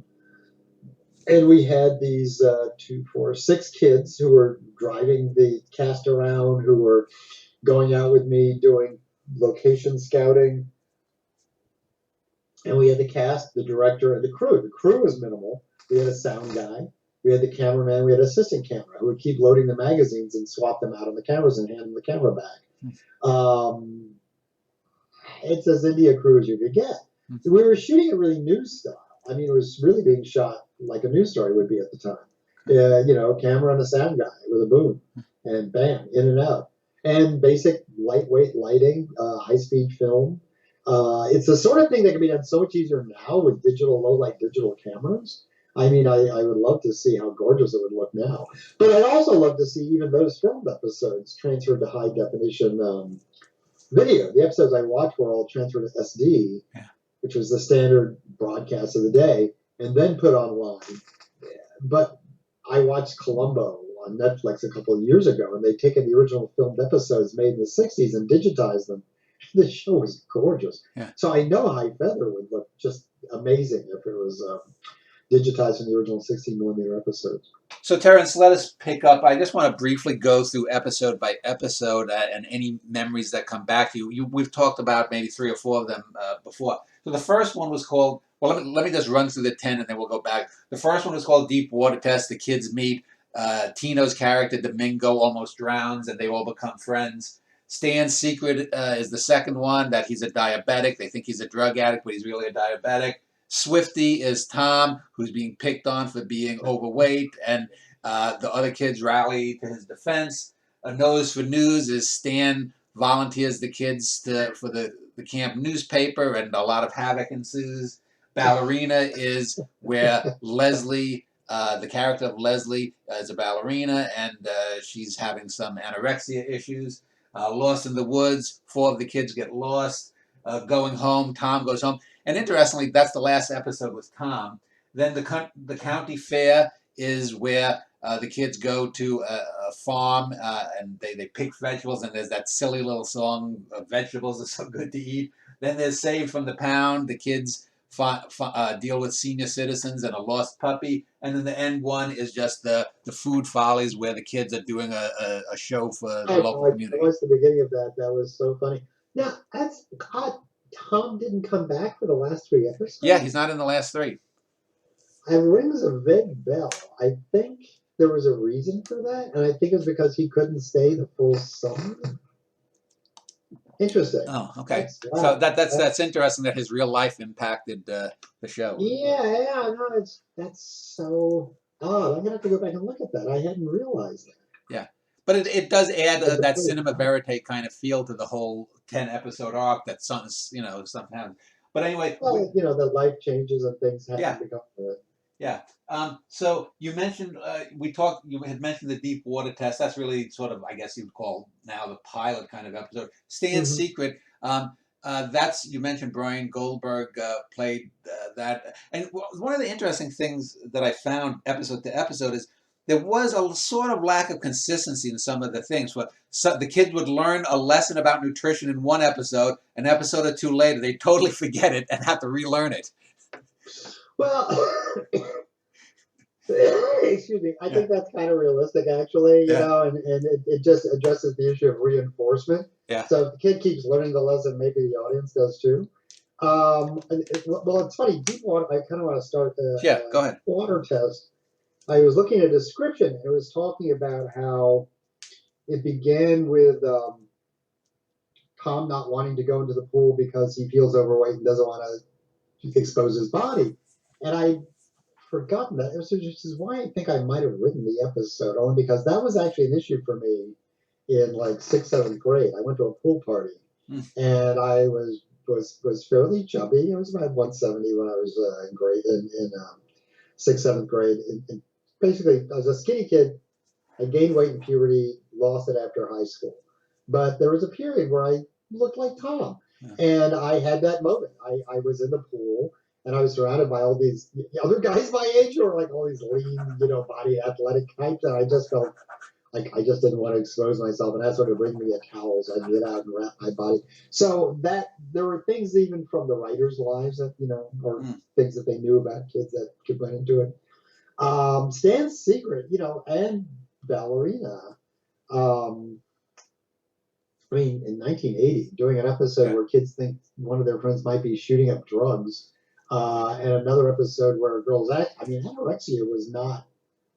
And we had these 2, 4, 6 kids who were driving the cast around, who were going out with me, doing location scouting. And we had the cast, the director, and the crew. The crew was minimal. We had a sound guy. We had the cameraman. We had an assistant camera who would keep loading the magazines and swap them out on the cameras and hand them the camera back. It's as indie a crew as you could get. We were shooting it really news style. I mean, it was really being shot like a news story would be at the time. Camera and a sound guy with a boom, and bam, in and out. And basic lightweight lighting, high-speed film. It's the sort of thing that can be done so much easier now with low-light digital cameras. I mean, I would love to see how gorgeous it would look now. But I'd also love to see even those filmed episodes transferred to high-definition video. The episodes I watched were all transferred to SD, which was the standard broadcast of the day, and then put online. But I watched Columbo on Netflix a couple of years ago, and they'd taken the original filmed episodes made in the 60s and digitized them. The show was gorgeous. Yeah. So I know High Feather would look just amazing if it was digitized in the original 16mm episodes. So, Terence, let us pick up. I just want to briefly go through episode by episode and any memories that come back to you. We've talked about maybe 3 or 4 of them before. So the first one was called, well, let me just run through the 10 and then we'll go back. The first one was called Deep Water Test. The kids meet. Tino's character, Domingo, almost drowns and they all become friends. Stan's secret is the second one, that he's a diabetic. They think he's a drug addict, but he's really a diabetic. Swifty is Tom, who's being picked on for being overweight, and the other kids rally to his defense. A Nose for News is Stan volunteers the kids for the camp newspaper, and a lot of havoc ensues. Ballerina is where Leslie, the character of Leslie, is a ballerina, and she's having some anorexia issues. Lost in the Woods, 4 of the kids get lost. Going Home, Tom goes home. And interestingly, that's the last episode with Tom. Then the county fair is where the kids go to a farm and they pick vegetables, and there's that silly little song, "Vegetables are so good to eat." Then there's Saved from the Pound. The kids deal with senior citizens and a lost puppy. And then the end one is just the Food Follies, where the kids are doing a show for the local community. I watched the beginning of that. That was so funny. Now, that's odd. Tom didn't come back for the last 3 episodes? Yeah, he's not in the last 3. It rings a vague bell. I think there was a reason for that, and I think it was because he couldn't stay the full summer. Interesting. Oh, okay. So that's interesting that his real life impacted the show. Yeah, no, that's so odd. I'm gonna have to go back and look at that. I hadn't realized that. Yeah, but it does add that cinema verite kind of feel to the whole 10-episode arc that sometimes. But anyway, well, that life changes and things happen because of it. Yeah. So you mentioned you had mentioned the Deep Water Test. That's really sort of, I guess you would call now the pilot kind of episode. Stan's Secret. You mentioned Brian Goldberg played that. And one of the interesting things that I found episode to episode is there was a sort of lack of consistency in some of the things. So the kids would learn a lesson about nutrition in one episode, an episode or 2 later, they totally forget it and have to relearn it. Well, excuse me. I think that's kind of realistic, actually. You know, and it just addresses the issue of reinforcement. Yeah. So if the kid keeps learning the lesson, maybe the audience does too. Well, it's funny. Deep water. I kind of want to start the go ahead. Water Test. I was looking at a description. And it was talking about how it began with Tom not wanting to go into the pool because he feels overweight and doesn't want to expose his body. And I'd forgotten that, which is why I think I might have written the episode, only because that was actually an issue for me in like 6th, 7th grade. I went to a pool party, and I was fairly chubby. I was about 170 when I was in 6th, 7th grade. And basically, I was a skinny kid. I gained weight in puberty, lost it after high school. But there was a period where I looked like Tom, and I had that moment. I was in the pool. And I was surrounded by all these other guys my age who were like all these lean, body athletic types. And I just felt like I just didn't want to expose myself. And that's when it bring me a towel so I can get out and wrap my body. So that there were things even from the writers' lives that, or things that they knew about kids that could went into it. Stan's Secret, and Ballerina. I mean, in 1980, doing an episode Yeah. where kids think one of their friends might be shooting up drugs, and another episode where girls act. I mean, anorexia was not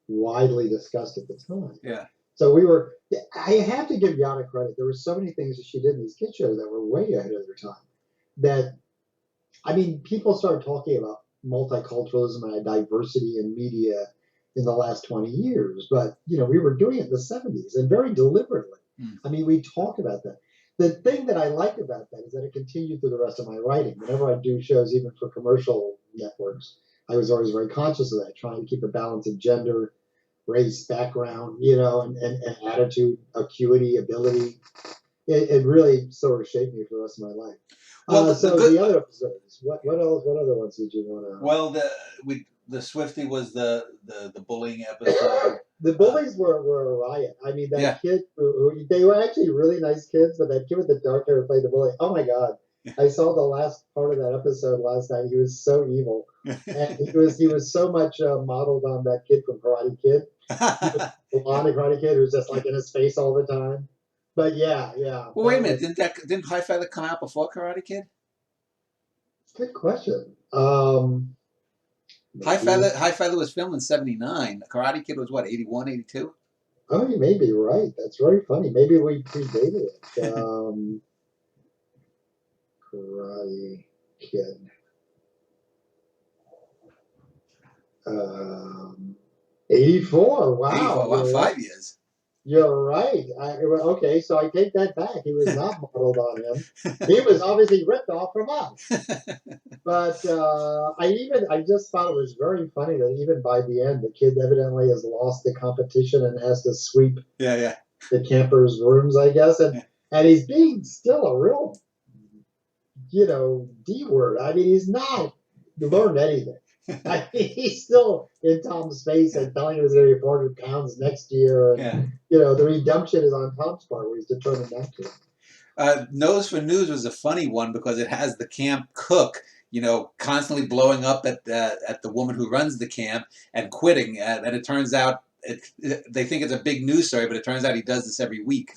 widely discussed at the time. Yeah. So we were. I have to give Yana credit. There were so many things that she did in these kid shows that were way ahead of their time. That I mean, people started talking about multiculturalism and diversity in media in the last 20 years, but we were doing it in the 70s and very deliberately. I mean, we talked about that. The thing that I like about that is that it continued through the rest of my writing. Whenever I do shows, even for commercial networks, I was always very conscious of that, trying to keep a balance of gender, race, background, and attitude, acuity, ability. It really sort of shaped me for the rest of my life. Well, The other episodes, what else? What other ones did you want to? Well, the Swifty was the bullying episode. The bullies were a riot. I mean, that Yeah. kid they were actually really nice kids, but that kid with the dark hair who played the bully. Oh my God! I saw the last part of that episode last night. He was so evil, and he was so much modeled on that kid from Karate Kid. Blonde Karate Kid who was just like in his face all the time. But yeah. Well, wait a minute. Didn't High Feather come out before Karate Kid? Good question. High Feather was filmed in '79. Karate Kid was what, 81, 82? Oh, you may be right. That's very funny. Maybe we predated it. Karate Kid. 84. Wow. 84. Wow, 5 years. You're right. Okay, so I take that back. He was not modeled on him. He was obviously ripped off from us. But I just thought it was very funny that even by the end, the kid evidently has lost the competition and has to sweep the campers' rooms, I guess, and he's being still a real, D word. I mean, he's not learned anything. I mean, he's still in Tom's face and telling him he's going to be 400 pounds next year. And, the redemption is on Tom's part where he's determined not to. Nose for News was a funny one because it has the camp cook, constantly blowing up at the woman who runs the camp and quitting. And it turns out they think it's a big news story, but it turns out he does this every week.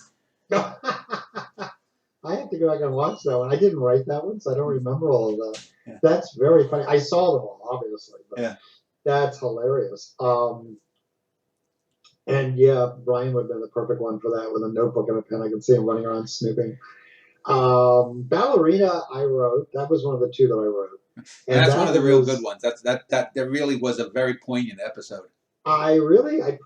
I have to go back and watch that one. I didn't write that one, so I don't remember all of that. Yeah. That's very funny. I saw them all, obviously, but that's hilarious. And Brian would have been the perfect one for that with a notebook and a pen. I can see him running around snooping. Ballerina, I wrote. That was one of the two that I wrote. And that's one of the real good ones. That really was a very poignant episode. I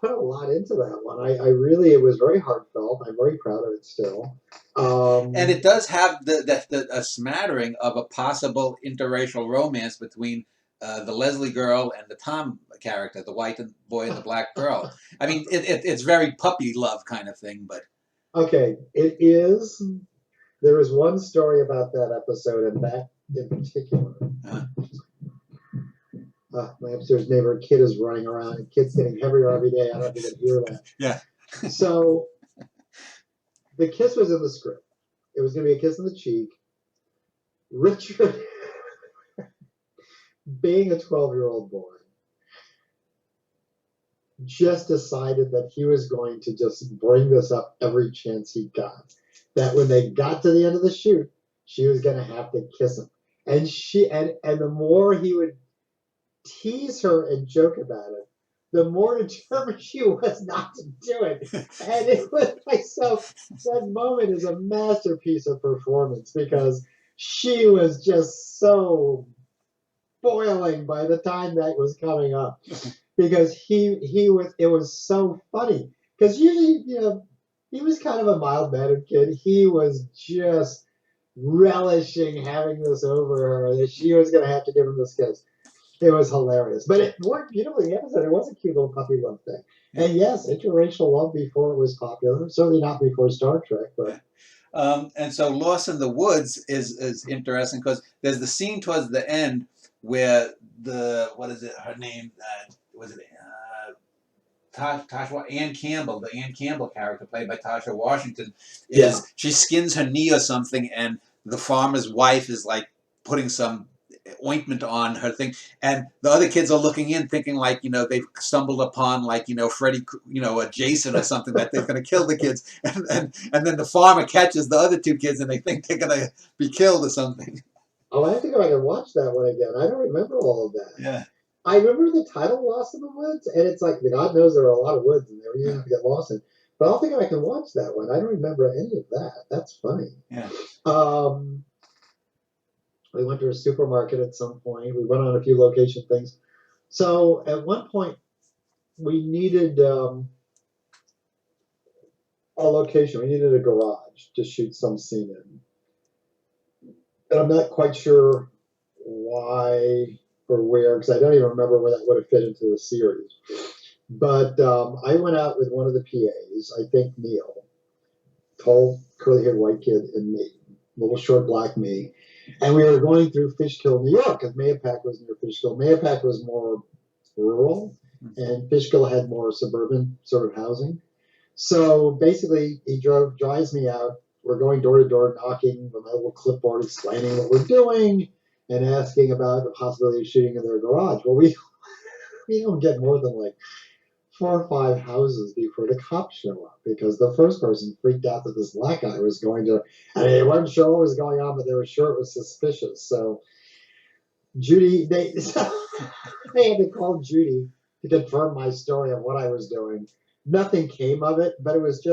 put a lot into that one. It was very heartfelt. I'm very proud of it still. And it does have a smattering of a possible interracial romance between the Leslie girl and the Tom character, the white boy and the black girl. I mean, it's very puppy love kind of thing, but. Okay, it is. There is one story about that episode, and that in particular. My upstairs neighbor kid is running around, and kid's getting heavier every day. I don't know if you can hear that. Yeah. So the kiss was in the script. It was going to be a kiss on the cheek. Richard, being a 12-year-old boy, just decided that he was going to just bring this up every chance he got. That when they got to the end of the shoot, she was going to have to kiss him. And and the more he would tease her and joke about it, the more determined she was not to do it. And it was that moment is a masterpiece of performance because she was just so boiling by the time that was coming up. Because it was so funny. Because usually, he was kind of a mild-mannered kid. He was just relishing having this over her, that she was going to have to give him this kiss. It was hilarious. But it worked beautifully in the episode. It was a cute little puppy love thing. And yes, interracial love before it was popular. Certainly not before Star Trek. But and so Lost in the Woods is interesting because there's the scene towards the end where her name, Ann Campbell, the Ann Campbell character played by Tasha Washington, she skins her knee or something, and the farmer's wife is like putting some ointment on her thing, and the other kids are looking in, thinking like, they've stumbled upon like, Freddy, Jason or something, that they're going to kill the kids, and then the farmer catches the other two kids, and they think they're going to be killed or something. Oh, I have to go back and watch that one again. I don't remember all of that. Yeah. I remember the title Lost in the Woods, and it's like, God knows there are a lot of woods in there you have to get lost in. But I don't think I can watch that one. I don't remember any of that. That's funny. Yeah. We went to a supermarket at some point. We went on a few location things. So at one point, we needed a location. We needed a garage to shoot some scene in. And I'm not quite sure why or where, because I don't even remember where that would have fit into the series. But I went out with one of the PAs, I think Neil, tall, curly-haired white kid, and me, little short black me. And we were going through Fishkill, New York, because Mahopac was near Fishkill. Mahopac was more rural, and Fishkill had more suburban sort of housing. So basically, he drives me out. We're going door to door, knocking with my little clipboard, explaining what we're doing, and asking about the possibility of shooting in their garage. Well, we don't get more than like 4 or 5 houses before the cops show up, because the first person freaked out that this black guy was going to, and they weren't sure what was going on, but they were sure it was suspicious. So Judy, they had to call Judy to confirm my story of what I was doing. Nothing came of it, but it was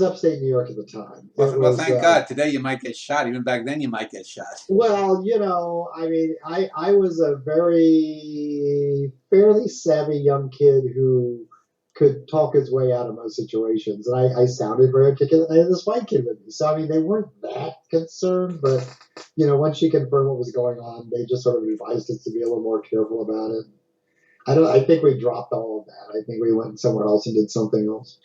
upstate New York at the time. Well, thank God. Today you might get shot. Even back then you might get shot. Well, I mean, I was a fairly savvy young kid who could talk his way out of most situations. And I sounded very articulate. I had this white kid with me. So, I mean, they weren't that concerned. But, once she confirmed what was going on, they just sort of advised us to be a little more careful about it. I think we dropped all of that. I think we went somewhere else and did something else.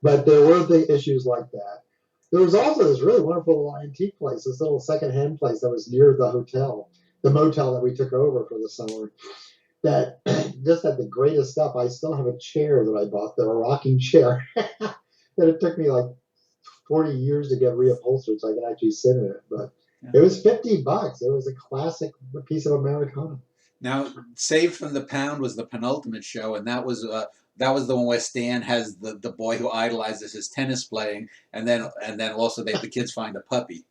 But there were the issues like that. There was also this really wonderful little antique place, this little secondhand place that was near the hotel, the motel that we took over for the summer, that just had the greatest stuff. I still have a chair that I bought, a rocking chair, that it took me like 40 years to get reupholstered so I could actually sit in it. But it was $50. It was a classic piece of Americana. Now, Saved from the Pound was the penultimate show, and that was the one where Stan has the boy who idolizes his tennis playing, and then also the kids find a puppy.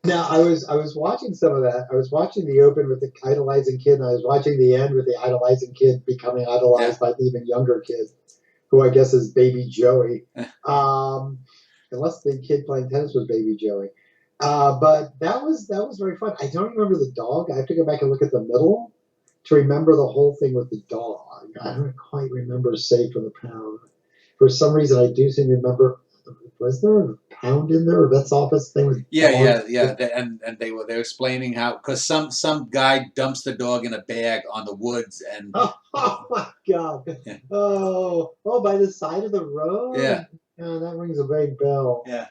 Now I was watching some of that. I was watching the open with the idolizing kid, and I was watching the end with the idolizing kid becoming idolized by the even younger kid, who I guess is Baby Joey. Unless the kid playing tennis was Baby Joey. But that was very fun. I don't remember the dog. I have to go back and look at the middle to remember the whole thing with the dog. I don't quite remember Saved from the Pound. For some reason, I do seem to remember. Was there a pound in there, a vet's office thing? With yeah. And they were explaining how, because some guy dumps the dog in a bag on the woods, and oh my God! Yeah. Oh, by the side of the road. Yeah. That rings a big bell. Yeah.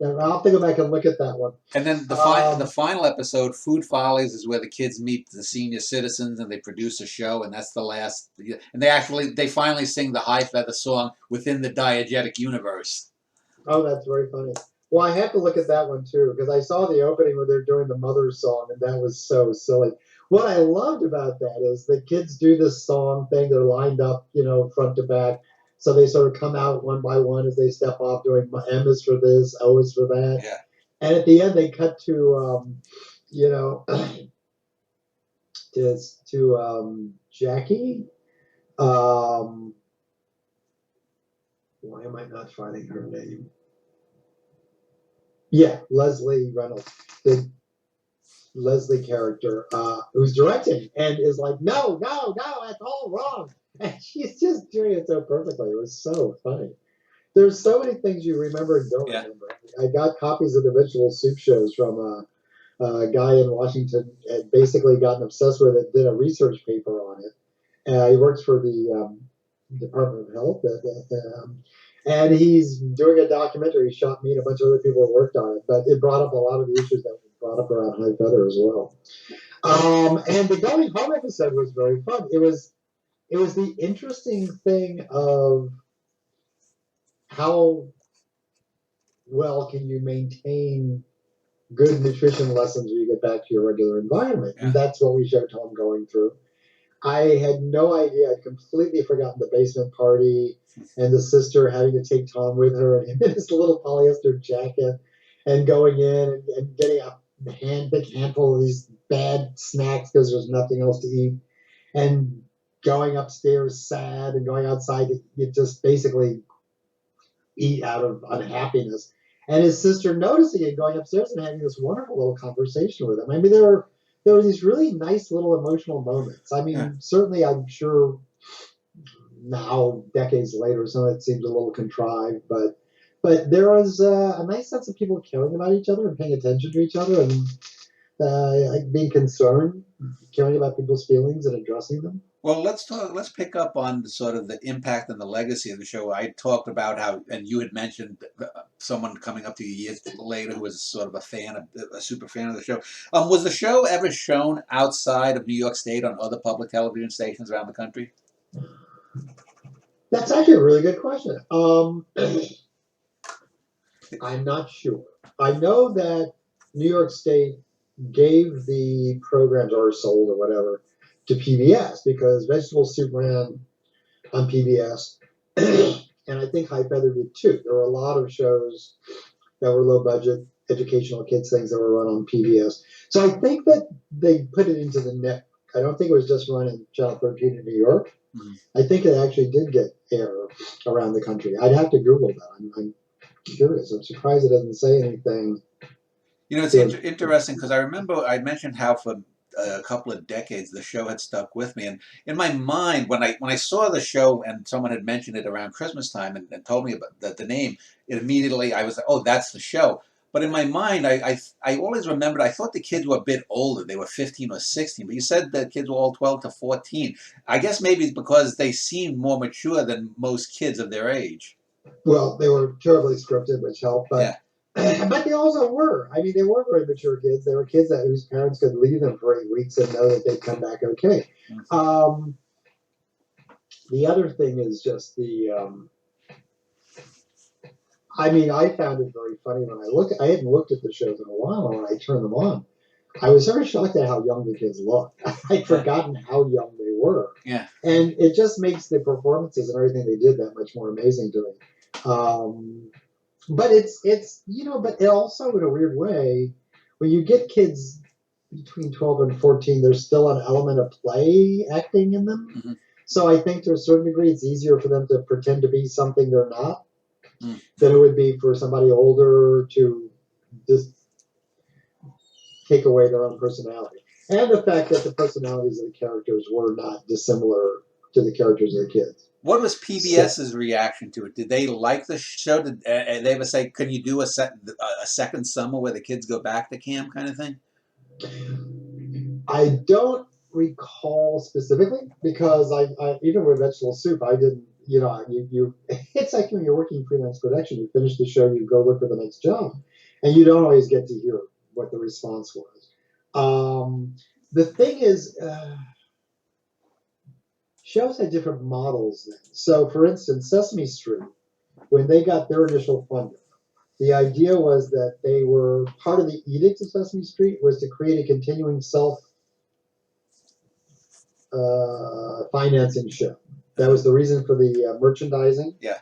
I'll have to go back and look at that one. And then the final episode, Food Follies, is where the kids meet the senior citizens and they produce a show, and that's the last. And they finally sing the High Feather song within the diegetic universe. Oh, that's very funny. Well, I have to look at that one too, because I saw the opening where they're doing the Mother song, and that was so silly. What I loved about that is the kids do this song thing. They're lined up, front to back. So they sort of come out one by one as they step off, doing M is for this, O is for that. Yeah. And at the end, they cut to, Jackie. Why am I not finding her name? Yeah, Leslie Reynolds, the Leslie character, who's directing and is like, no, that's all wrong. And she's just doing it so perfectly. It was so funny. There's so many things you remember and don't remember. I got copies of the vegetable soup shows from a guy in Washington, and basically gotten obsessed with it, did a research paper on it. He works for the Department of Health. And he's doing a documentary. He shot me and a bunch of other people that worked on it. But it brought up a lot of the issues that were brought up around High Feather as well. And the Going Home episode was very fun. It was the interesting thing of how well can you maintain good nutrition lessons when you get back to your regular environment. And Yeah. that's what we showed Tom going through. I had no idea. I'd completely forgotten the basement party and the sister having to take Tom with her and him in his little polyester jacket and going in and getting a big handful of these bad snacks because there's nothing else to eat and going upstairs sad and going outside to just basically eat out of unhappiness. And his sister noticing it, going upstairs and having this wonderful little conversation with him. I mean, there were these really nice little emotional moments. I Yeah. mean, certainly, I'm sure now, decades later, some of it seems a little contrived, but there was a nice sense of people caring about each other and paying attention to each other and being concerned, caring about people's feelings and addressing them. Well, let's pick up on the sort of the impact and the legacy of the show. I talked about how, and you had mentioned someone coming up to you years later who was sort of a super fan of the show. Was the show ever shown outside of New York State on other public television stations around the country? That's actually a really good question. I'm not sure. I know that New York State gave the programs or sold or whatever to PBS because Vegetable Soup ran on PBS, and I think High Feather did too. There were a lot of shows that were low budget educational kids things that were run on PBS. So I think that they put it into the network. I don't think it was just run in Channel 13 in New York. Mm-hmm. I think it actually did get air around the country. I'd have to Google that. I'm curious. I'm surprised it doesn't say anything. You know, it's interesting because I remember I mentioned how for a couple of decades the show had stuck with me, and in my mind when I saw the show and someone had mentioned it around Christmas time and told me about the name, it immediately I was like, oh, that's the show. But in my mind, I always remembered, I thought the kids were a bit older. They were 15 or 16, but you said the kids were all 12 to 14. I guess maybe it's because they seemed more mature than most kids of their age. Well, they were terribly scripted, which helped, but yeah. But they also were. I mean, they were very mature kids. They were kids whose parents could leave them for 8 weeks and know that they'd come back okay. Mm-hmm. The other thing is just I mean, I found it very funny when I hadn't looked at the shows in a while, and when I turned them on, I was very shocked at how young the kids looked. I'd forgotten how young they were. Yeah. And it just makes the performances and everything they did that much more amazing to me. But it's but it also, in a weird way, when you get kids between 12 and 14, there's still an element of play acting in them. Mm-hmm. So I think to a certain degree, it's easier for them to pretend to be something they're not than it would be for somebody older to just take away their own personality. And the fact that the personalities of the characters were not dissimilar to the characters of the kids. What was PBS's reaction to it? Did they like the show? Did they ever say, can you do a second summer where the kids go back to camp kind of thing? I don't recall specifically because I even with Vegetable Soup, I didn't, you it's like when you're working freelance production, you finish the show, you go look for the next job, and you don't always get to hear what the response was. The thing is, shows had different models then. So, for instance, Sesame Street, when they got their initial funding, the idea was that they were part of the edict of Sesame Street was to create a continuing financing show. That was the reason for the merchandising. Yeah.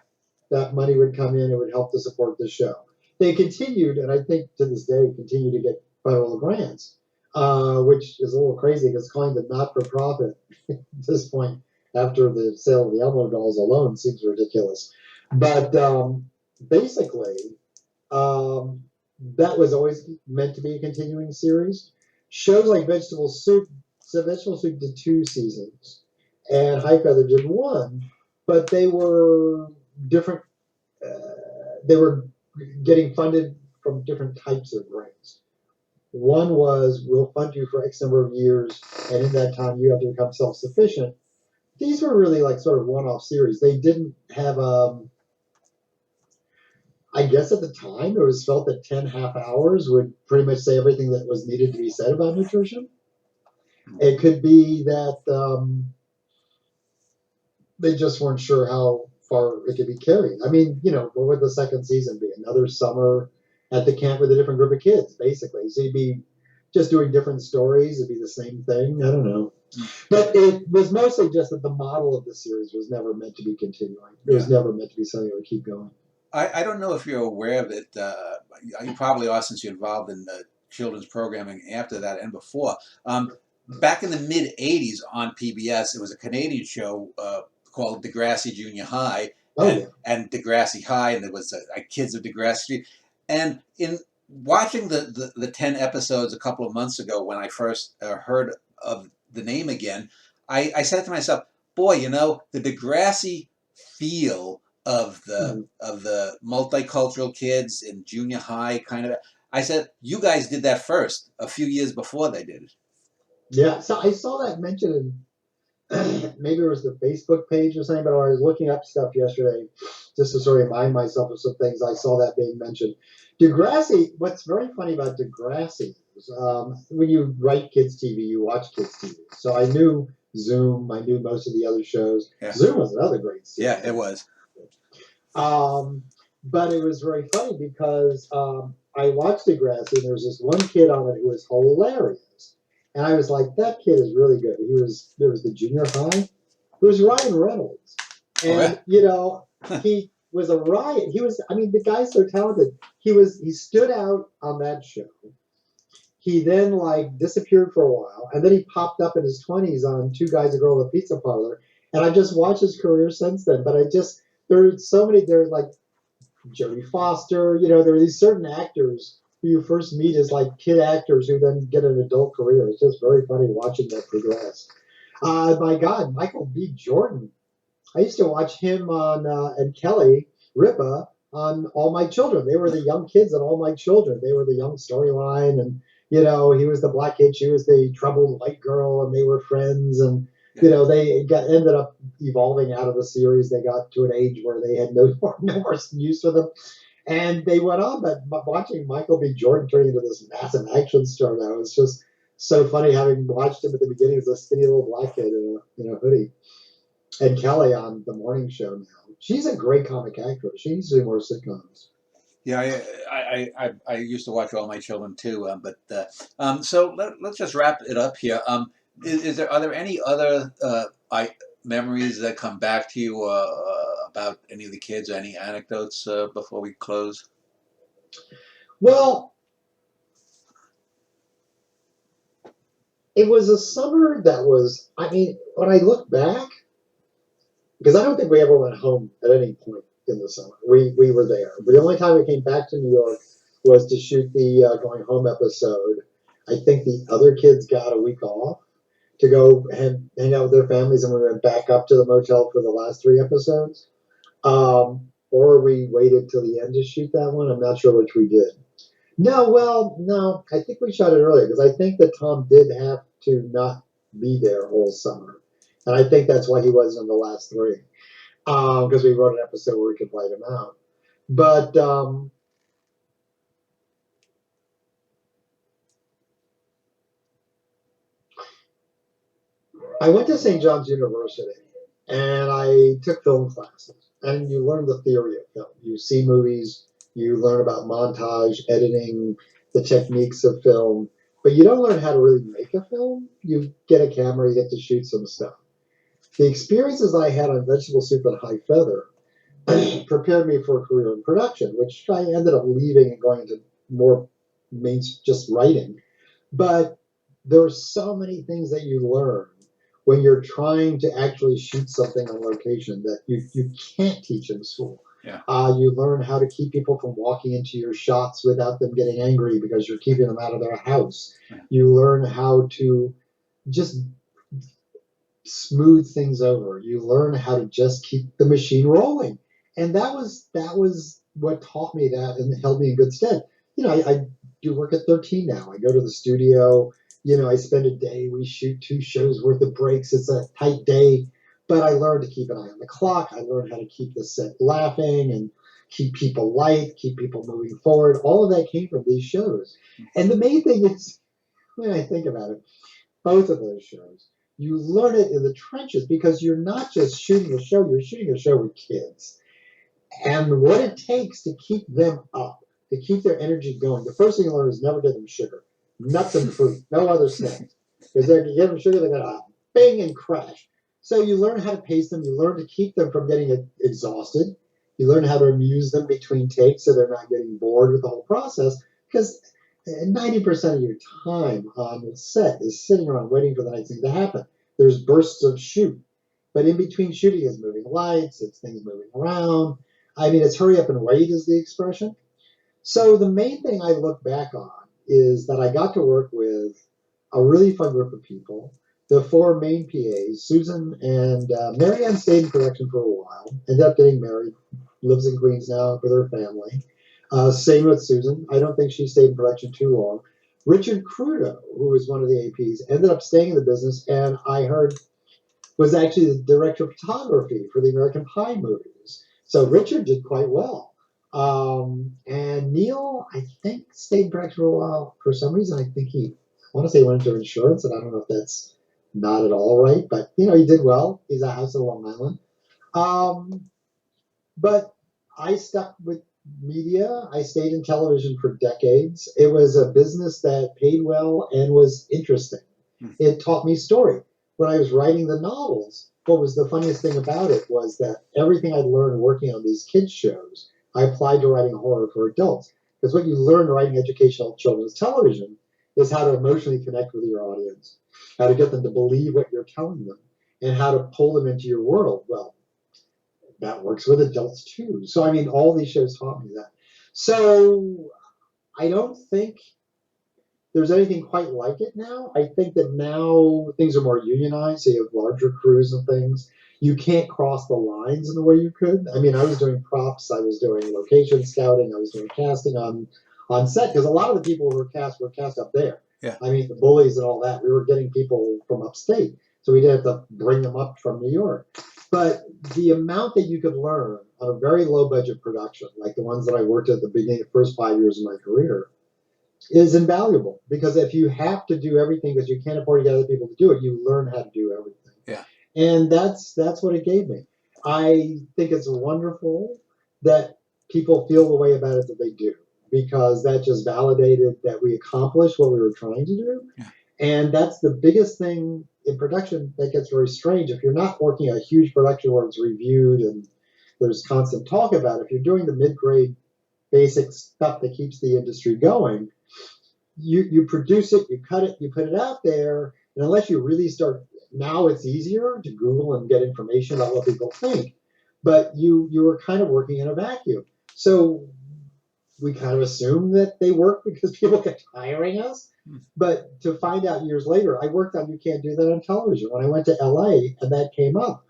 That money would come in, it would help to support the show. They continued, and I think to this day continue to get federal grants, which is a little crazy because calling them not-for-profit at this point after the sale of the Elmo dolls alone seems ridiculous. But basically, that was always meant to be a continuing series. Shows like Vegetable Soup, so Vegetable Soup did 2 seasons, and High Feather did 1, but they were different. They were getting funded from different types of grants. One was, we'll fund you for X number of years, and in that time you have to become self-sufficient. These were really like sort of one-off series. They didn't have, I guess at the time, it was felt that 10 half hours would pretty much say everything that was needed to be said about nutrition. It could be that they just weren't sure how far it could be carried. I mean, what would the second season be? Another summer at the camp with a different group of kids, basically. So you'd be just doing different stories. It'd be the same thing. I don't know. But it was mostly just that the model of the series was never meant to be continuing. It was never meant to be something that would keep going. I don't know if you're aware of it. You probably are, since you're involved in children's programming after that and before. Back in the mid 80s on PBS, it was a Canadian show called Degrassi Junior High and Degrassi High, and there was Kids of Degrassi Street. And in watching the 10 episodes a couple of months ago, when I first heard of the name again, I said to myself, boy, the Degrassi feel of the multicultural kids in junior high kind of. I said, you guys did that first a few years before they did it. Yeah, so I saw that mentioned in maybe it was the Facebook page or something, but I was looking up stuff yesterday just to sort of remind myself of some things. I saw that being mentioned. Degrassi, what's very funny about Degrassi is when you write kids' TV, you watch kids' TV. So I knew Zoom, I knew most of the other shows. Yeah. Zoom was another great series. Yeah, it was. But it was very funny because I watched Degrassi, and there was this one kid on it who was hilarious. And I was like, that kid is really good. There was the junior high. It was Ryan Reynolds. And, he was a riot. The guy's so talented. He stood out on that show. He then disappeared for a while. And then he popped up in his 20s on Two Guys, a Girl, and a Pizza Parlor. And I just watched his career since then. But there's so many, there's Jodie Foster, there are these certain actors who you first meet as kid actors who then get an adult career. It's just very funny watching that progress. My God, Michael B. Jordan. I used to watch him on, and Kelly Ripa on All My Children. They were the young kids on All My Children. They were the young storyline, and, he was the black kid, she was the troubled white girl, and they were friends, and, they ended up evolving out of the series. They got to an age where they had no more use for them. And they went on, but watching Michael B. Jordan turn into this massive action star now is just so funny, having watched him at the beginning as a skinny little black kid in a hoodie. And Kelly on the morning show now. She's a great comic actress. She needs to do more sitcoms. Yeah, I used to watch All My Children too. So let's just wrap it up here. Are there any other memories that come back to you about any of the kids, or any anecdotes before we close? Well, it was a summer that was, when I look back, because I don't think we ever went home at any point in the summer. We were there. The only time we came back to New York was to shoot the Going Home episode. I think the other kids got a week off to go and hang out with their families, and we went back up to the motel for the last 3 episodes. Or we waited till the end to shoot that one. I'm not sure which we did. No, I think we shot it earlier, because I think that Tom did have to not be there all summer. And I think that's why he wasn't in the last 3. Because we wrote an episode where we could write him out. But I went to St. John's University, and I took film classes. And you learn the theory of film. You see movies, you learn about montage, editing, the techniques of film, but you don't learn how to really make a film. You get a camera, you get to shoot some stuff. The experiences I had on Vegetable Soup and High Feather prepared me for a career in production, which I ended up leaving and going into more just writing. But there are so many things that you learn when you're trying to actually shoot something on location that you can't teach in school. Yeah. You learn how to keep people from walking into your shots without them getting angry because you're keeping them out of their house. Yeah. You learn how to just smooth things over. You learn how to just keep the machine rolling. And that was what taught me that and held me in good stead. I do work at 13 now. I go to the studio. I spend a day, we shoot 2 shows worth of breaks. It's a tight day, but I learned to keep an eye on the clock. I learned how to keep the set laughing and keep people light, keep people moving forward. All of that came from these shows. And the main thing is, when I think about it, both of those shows, you learn it in the trenches, because you're not just shooting a show, you're shooting a show with kids. And what it takes to keep them up to keep their energy going. The first thing you learn is never give them sugar, nuts and fruit, no other snacks. Because if you give them sugar, they're going to bang and crash. So you learn how to pace them. You learn to keep them from getting exhausted. You learn how to amuse them between takes so they're not getting bored with the whole process. Because 90% of your time on the set is sitting around waiting for the next thing to happen. There's bursts of shoot, but in between shooting is moving lights, it's things moving around. I mean, it's hurry up and wait is the expression. So the main thing I look back on is that I got to work with a really fun group of people. The four main PAs, Susan and Mary Ann, stayed in production for a while, ended up getting married, lives in Queens now with her family. Same with Susan. I don't think she stayed in production too long. Richard Crudo, who was one of the APs, ended up staying in the business, and I heard was actually the director of photography for the American Pie movies. So Richard did quite well. And Neil, I think, stayed in production for a while. For some reason, I want to say he went into insurance, and I don't know if that's not at all right, but, he did well. He's a house in Long Island. But I stuck with media. I stayed in television for decades. It was a business that paid well and was interesting. It taught me story. When I was writing the novels, what was the funniest thing about it was that everything I'd learned working on these kids shows, I applied to writing horror for adults. Because what you learn writing educational children's television is how to emotionally connect with your audience, how to get them to believe what you're telling them, and how to pull them into your world. Well, that works with adults too. So, I mean, all these shows taught me that. So, I don't think there's anything quite like it now. I think that now things are more unionized, so you have larger crews and things. You can't cross the lines in the way you could. I mean, I was doing props, I was doing location scouting, I was doing casting on set, because a lot of the people who were cast up there. Yeah. I mean, the bullies and all that. We were getting people from upstate, so we didn't have to bring them up from New York. But the amount that you could learn on a very low budget production, like the ones that I worked at the beginning, the first 5 years of my career, is invaluable. Because if you have to do everything because you can't afford to get other people to do it, you learn how to do everything. Yeah. And that's what it gave me. I think it's wonderful that people feel the way about it that they do, because that just validated that we accomplished what we were trying to do. Yeah. And that's the biggest thing in production that gets very strange. If you're not working a huge production where it's reviewed and there's constant talk about it, if you're doing the mid-grade basic stuff that keeps the industry going, you produce it, you cut it, you put it out there, and unless you really start, now it's easier to Google and get information about what people think, but you were kind of working in a vacuum. So we kind of assume that they work because people kept hiring us. But to find out years later, I worked on You Can't Do That on Television. When I went to LA and that came up,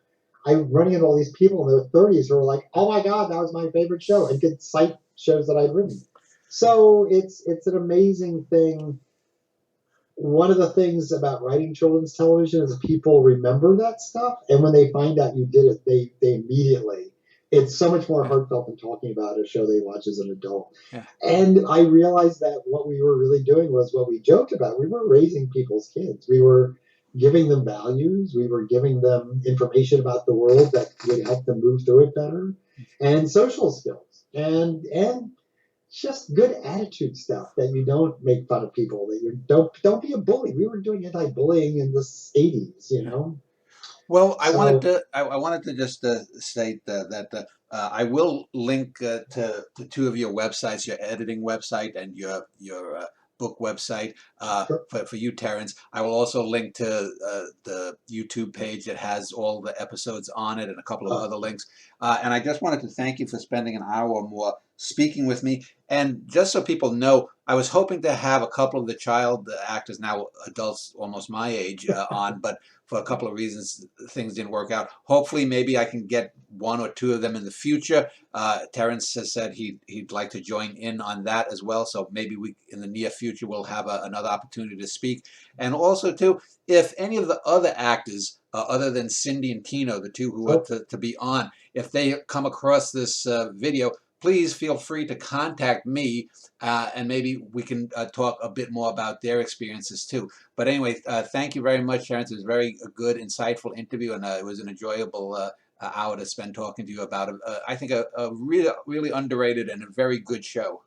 I'm running into all these people in their 30s who were like, oh my God, that was my favorite show, and could cite shows that I'd written. So it's an amazing thing. One of the things about writing children's television is people remember that stuff, and when they find out you did it, they immediately. It's so much more heartfelt than talking about a show they watch as an adult. Yeah. And I realized that what we were really doing was what we joked about. We were raising people's kids. We were giving them values. We were giving them information about the world that would help them move through it better, and social skills, and just good attitude stuff, that you don't make fun of people, that you don't be a bully. We were doing anti-bullying in the 80s, Well, I wanted So, to I wanted to just state that I will link to two of your websites, your editing website and your book website sure. for you, Terence. I will also link to the YouTube page that has all the episodes on it and a couple of other links. And I just wanted to thank you for spending an hour or more speaking with me. And just so people know, I was hoping to have a couple of the child actors, now adults almost my age, on, but for a couple of reasons, things didn't work out. Hopefully, maybe I can get one or two of them in the future. Terence has said he'd like to join in on that as well. So maybe we, in the near future, will have another opportunity to speak. And also, too, if any of the other actors, other than Cindy and Tino, the two who are to be on, if they come across this video, please feel free to contact me, and maybe we can talk a bit more about their experiences too. But anyway, thank you very much, Terence. It was a very good, insightful interview, and it was an enjoyable hour to spend talking to you about, I think, a really, really underrated and a very good show.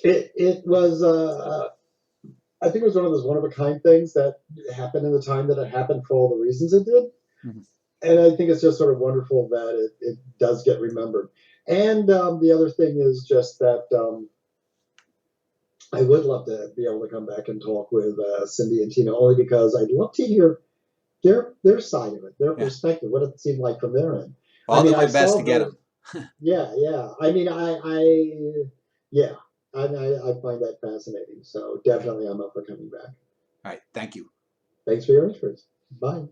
It was I think it was one of those one of a kind things that happened in the time that it happened for all the reasons it did. Mhm. And I think it's just sort of wonderful that it does get remembered. And the other thing is just that I would love to be able to come back and talk with Cindy and Tina, only because I'd love to hear their side of it, their Yeah. perspective, what it seemed like from their end. Well, I I'll do mean, my I best to saw get the him. yeah, yeah. I mean, yeah, I find that fascinating. So definitely, I'm up for coming back. All right. Thank you. Thanks for your interest. Bye.